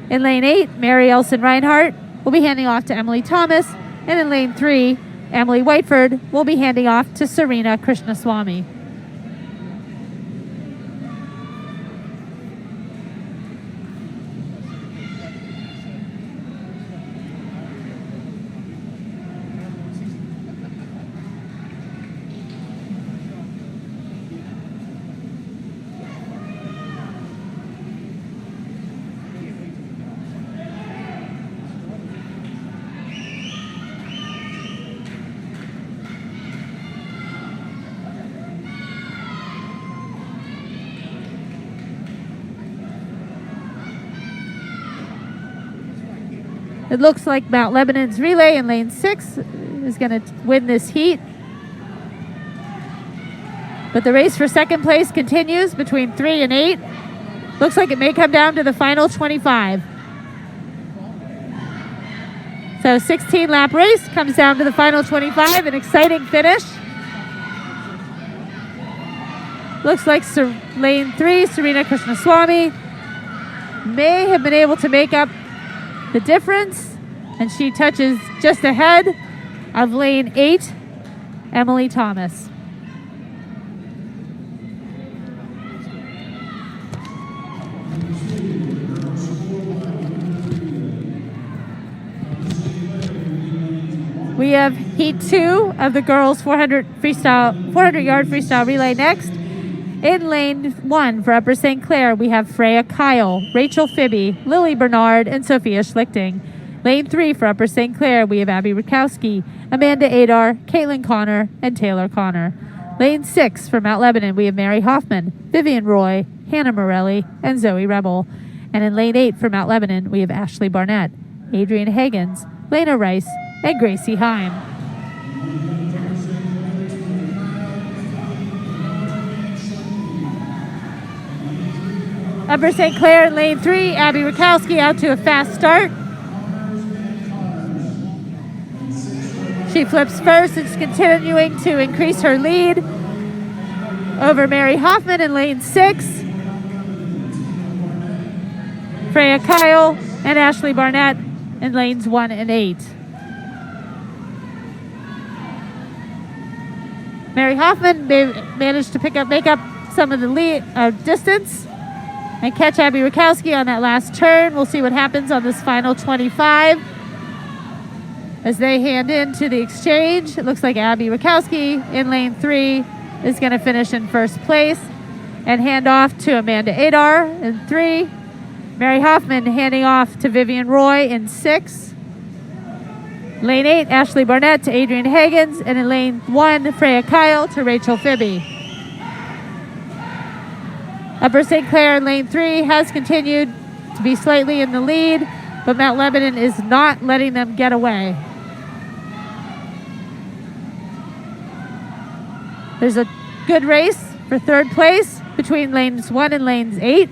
In lane 8, Mary Elson Reinhardt will be handing off to Emily Thomas. And in lane 3, Emily Whiteford will be handing off to Serena Krishnaswamy. It looks like Mount Lebanon's relay in lane 6 is going to win this heat. But the race for second place continues between 3 and 8. Looks like it may come down to the final 25. So 16-lap race comes down to the final 25, an exciting finish. Looks like lane 3, Serena Krishnaswamy, may have been able to make up the difference, and she touches just ahead of lane 8, Emily Thomas. We have heat 2 of the girls' 400-yard freestyle relay next. In lane 1 for Upper St. Clair, we have Freya Kyle, Rachel Fibby, Lily Bernard, and Sophia Schlichting. Lane 3 for Upper St. Clair, we have Abby Rukowski, Amanda Adar, Caitlin Connor, and Taylor Connor. Lane 6 for Mount Lebanon, we have Mary Hoffman, Vivian Roy, Hannah Morelli, and Zoe Rebel. And in lane 8 for Mount Lebanon, we have Ashley Barnett, Adrian Hagens, Lena Rice, and Gracie Heim. Upper St. Clair in lane 3, Abby Rakowski out to a fast start. She flips first and is continuing to increase her lead over Mary Hoffman in lane 6. Freya Kyle and Ashley Barnett in lanes 1 and 8. Mary Hoffman managed to make up some of the lead distance and catch Abby Rakowski on that last turn. We'll see what happens on this final 25. As they hand into the exchange, it looks like Abby Rakowski in lane 3 is going to finish in first place and hand off to Amanda Adar in 3. Mary Hoffman handing off to Vivian Roy in 6. Lane 8, Ashley Barnett to Adrian Hagens, and in lane 1, Freya Kyle to Rachel Fibby. Upper St. Clair in lane 3 has continued to be slightly in the lead, but Mount Lebanon is not letting them get away. There's a good race for third place between lanes 1 and lanes 8.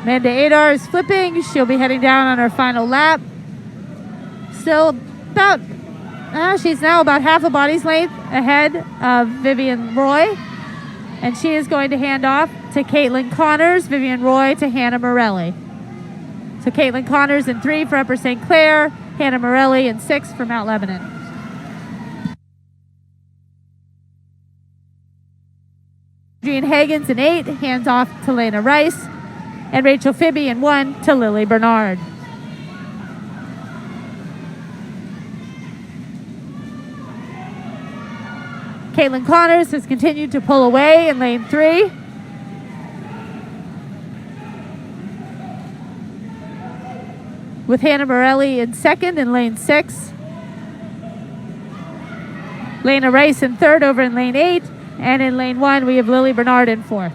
Amanda Adar is flipping. She'll be heading down on her final lap. Still about, she's now about half a body's length ahead of Vivian Roy. And she is going to hand off to Caitlin Connors, Vivian Roy to Hannah Morelli. So Caitlin Connors in 3 for Upper St. Clair, Hannah Morelli in 6 for Mount Lebanon. Adrian Hagens in 8, hands off to Lena Rice, and Rachel Fibby in 1 to Lily Bernard. Caitlin Connors has continued to pull away in lane 3. With Hannah Morelli in 2nd in lane 6. Lena Rice in 3rd over in lane 8. And in lane 1, we have Lily Bernard in 4th.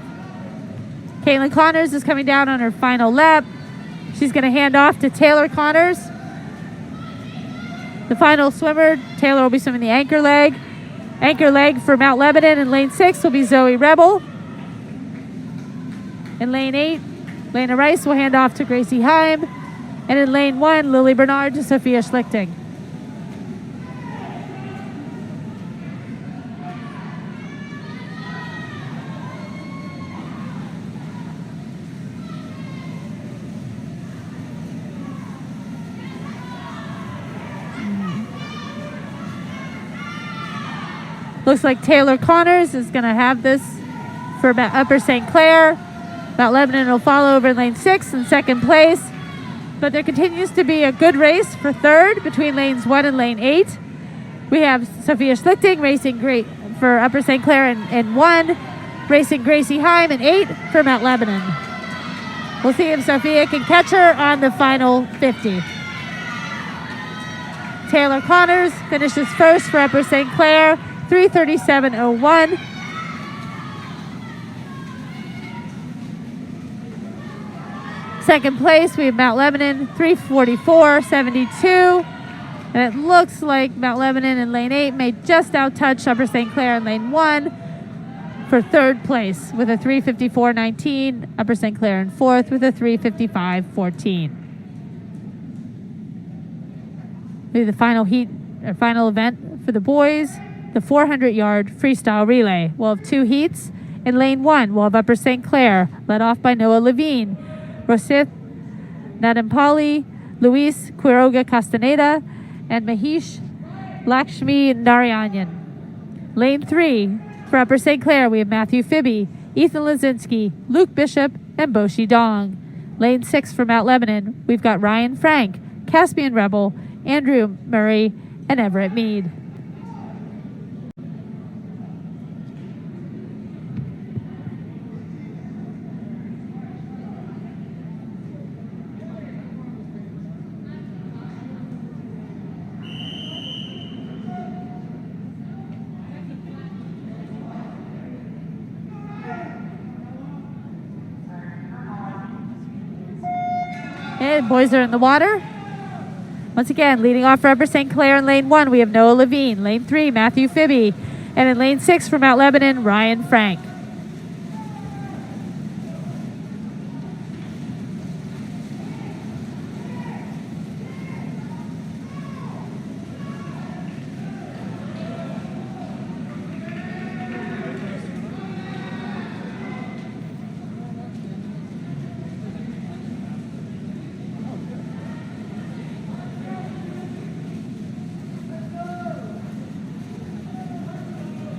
Caitlin Connors is coming down on her final lap. She's going to hand off to Taylor Connors. The final swimmer, Taylor, will be swimming the anchor leg. Anchor leg for Mount Lebanon in lane 6 will be Zoe Rebel. In lane 8, Lena Rice will hand off to Gracie Heim. And in lane 1, Lily Bernard to Sophia Schlichting. Looks like Taylor Connors is going to have this for Upper St. Clair. Mount Lebanon will follow over in lane 6 in 2nd place. But there continues to be a good race for 3rd between lanes 1 and lane 8. We have Sophia Schlichting racing great for Upper St. Clair in 1, racing Gracie Heim in 8 for Mount Lebanon. We'll see if Sophia can catch her on the final 50. Taylor Connors finishes first for Upper St. Clair, 3:37.01. Second place, we have Mount Lebanon, 3:44.72. And it looks like Mount Lebanon in lane 8 may just outtouch Upper St. Clair in lane 1 for 3rd place with a 3:54.19. Upper St. Clair in 4th with a 3:55.14. The final heat, or final event for the boys, the 400-yard freestyle relay. We'll have 2 heats. In lane 1, we'll have Upper St. Clair, led off by Noah Levine, Rosith Nadampali, Luis Quiroga Castaneda, and Mahesh Lakshmi Narayanan. Lane 3, for Upper St. Clair, we have Matthew Fibby, Ethan Lazinski, Luke Bishop, and Boshi Dong. Lane 6 for Mount Lebanon, we've got Ryan Frank, Caspian Rebel, Andrew Murray, and Everett Mead. Okay, boys are in the water. Once again, leading off for Upper St. Clair in lane 1, we have Noah Levine. Lane 3, Matthew Fibby. And in lane 6 for Mount Lebanon, Ryan Frank.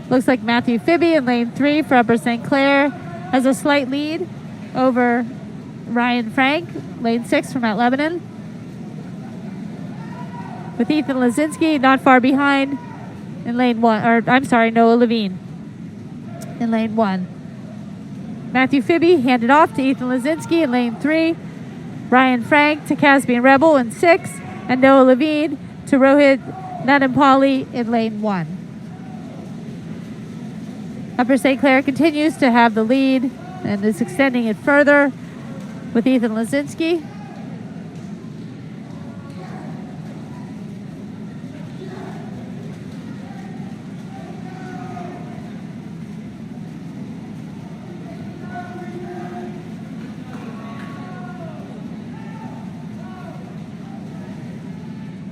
Looks like Matthew Fibby in lane 3 for Upper St. Clair has a slight lead over Ryan Frank, lane 6 for Mount Lebanon. With Ethan Lazinski not far behind in lane 1, Noah Levine in lane 1. Matthew Fibby handed off to Ethan Lazinski in lane 3. Ryan Frank to Caspian Rebel in 6. And Noah Levine to Rohit Nadampali in lane 1. Upper St. Clair continues to have the lead and is extending it further with Ethan Lazinski.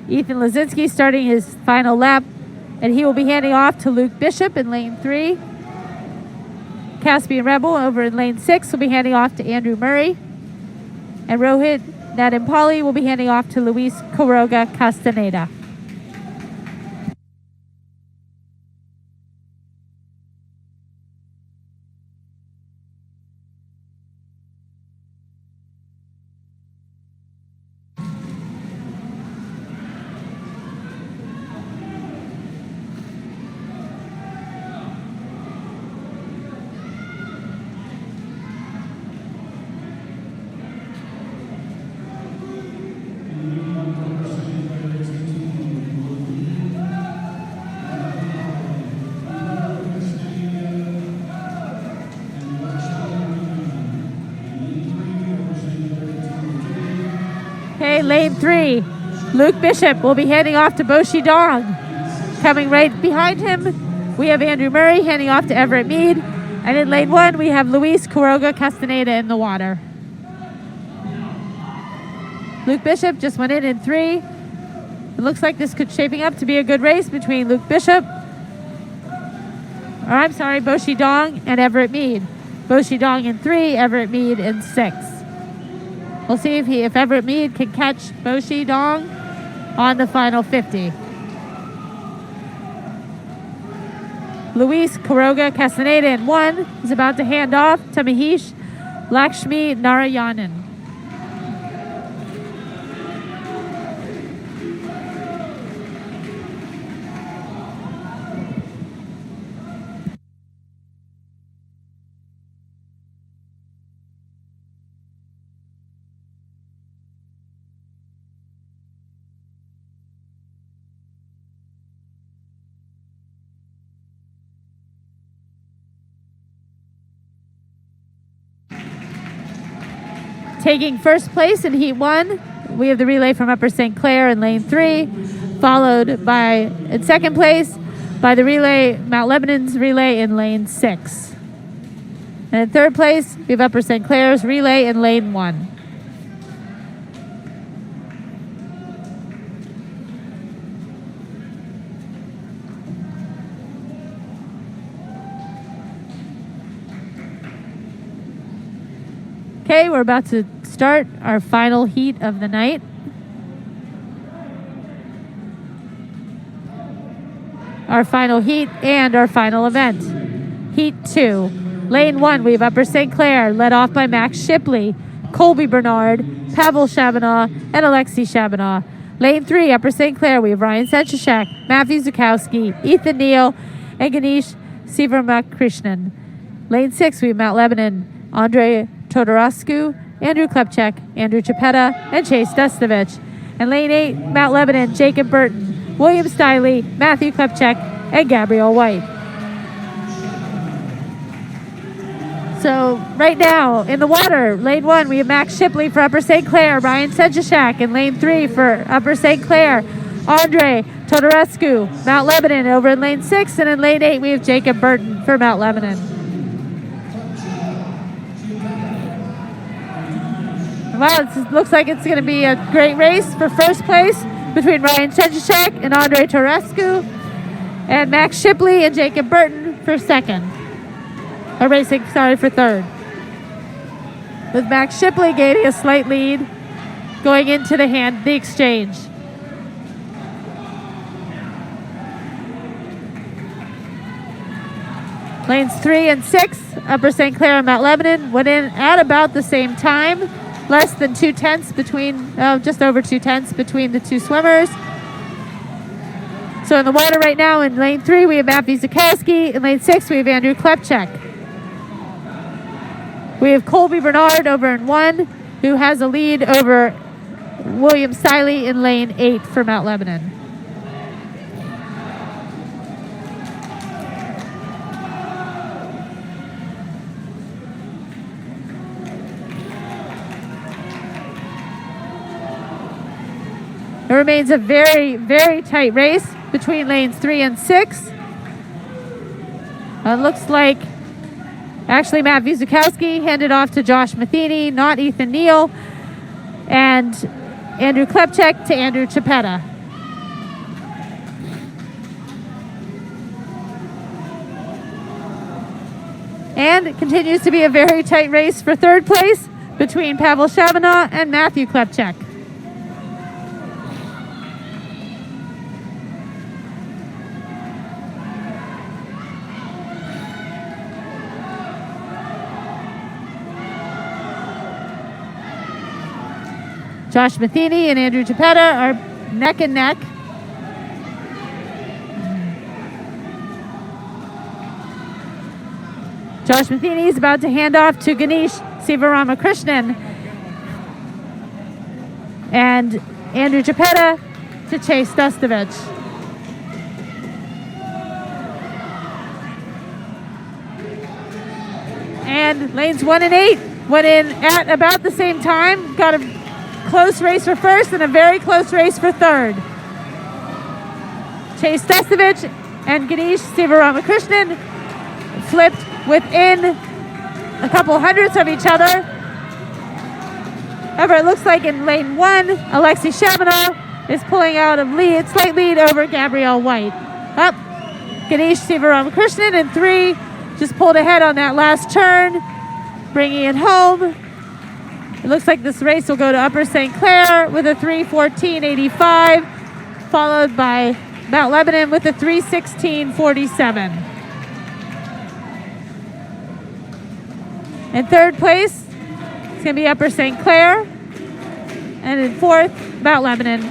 Ethan Lazinski starting his final lap, and he will be handing off to Luke Bishop in lane 3. Caspian Rebel over in lane 6 will be handing off to Andrew Murray. And Rohit Nadampali will be handing off to Luis Quiroga Castaneda. Okay, lane 3. Luke Bishop will be handing off to Boshi Dong. Coming right behind him, we have Andrew Murray handing off to Everett Mead. And in lane 1, we have Luis Quiroga Castaneda in the water. Luke Bishop just went in 3. It looks like this could shaping up to be a good race between Luke Bishop, Boshi Dong and Everett Mead. Boshi Dong in 3, Everett Mead in 6. We'll see if Everett Mead can catch Boshi Dong on the final 50. Luis Quiroga Castaneda in 1 is about to hand off to Mahesh Lakshmi Narayanan. Taking first place in Heat 1, we have the relay from Upper St. Clair in lane 3, followed by, in second place, by the relay, Mount Lebanon's relay in lane 6. And in third place, we have Upper St. Clair's relay in lane 1. Okay, we're about to start our final heat of the night. Our final heat and our final event. Heat 2. Lane 1, we have Upper St. Clair, led off by Max Shipley, Colby Bernard, Pavel Shabanow, and Alexei Shabanow. Lane 3, Upper St. Clair, we have Ryan Senchishek, Matthew Zukowski, Ethan Neal, and Ganesh Sivaramakrishnan. Lane 6, we have Mount Lebanon, Andre Todoroscu, Andrew Klepchak, Andrew Chapetta, and Chase Destovich. And lane 8, Mount Lebanon, Jacob Burton, William Stiley, Matthew Klepchak, and Gabriel White. So right now in the water, lane 1, we have Max Shipley for Upper St. Clair, Ryan Sedjashak in lane 3 for Upper St. Clair, Andre Todorescu, Mount Lebanon over in lane 6, and in lane 8 we have Jacob Burton for Mount Lebanon. Wow, it looks like it's going to be a great race for first place between Ryan Sedjashak and Andre Todorescu, and Max Shipley and Jacob Burton for second. For third. With Max Shipley gaining a slight lead going into the exchange. Lanes 3 and 6, Upper St. Clair and Mount Lebanon, went in at about the same time. Less than 2/10 between, just over 2/10 between the two swimmers. So in the water right now in lane 3, we have Matt Wiesikowski. In lane 6, we have Andrew Klepchak. We have Colby Bernard over in 1, who has a lead over William Siley in lane 8 for Mount Lebanon. It remains a very, very tight race between lanes 3 and 6. It looks like actually Matt Wiesikowski handed off to Josh Matheny, not Ethan Neal, and Andrew Klepchak to Andrew Chapetta. And it continues to be a very tight race for third place between Pavel Shabanov and Matthew Klepchak. Josh Matheny and Andrew Chapetta are neck and neck. Josh Matheny is about to hand off to Ganesh Sivaramakrishnan and Andrew Chapetta to Chase Dustovich. And lanes 1 and 8 went in at about the same time. Got a close race for first and a very close race for third. Chase Dustovich and Ganesh Sivaramakrishnan flipped within a couple hundredths of each other. However, it looks like in lane 1, Alexei Shabanov is pulling out a slight lead over Gabrielle White. Up, Ganesh Sivaramakrishnan in 3 just pulled ahead on that last turn, bringing it home. It looks like this race will go to Upper St. Clair with a 3:14.85, followed by Mount Lebanon with a 3:16.47. In third place, it's going to be Upper St. Clair. And in fourth, Mount Lebanon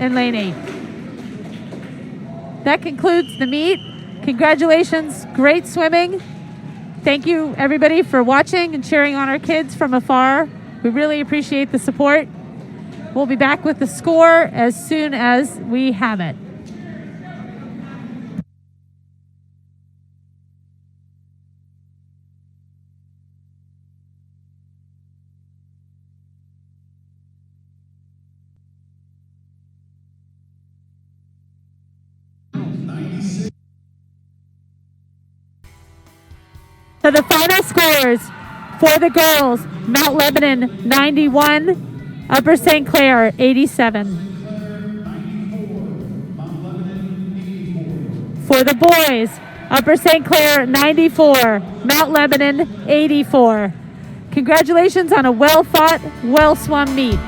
in lane 8. That concludes the meet. Congratulations, great swimming. Thank you, everybody, for watching and cheering on our kids from afar. We really appreciate the support. We'll be back with the score as soon as we have it. So the final scores for the girls: Mount Lebanon 91, Upper St. Clair 87. For the boys, Upper St. Clair 94, Mount Lebanon 84. Congratulations on a well-fought, well-swum meet.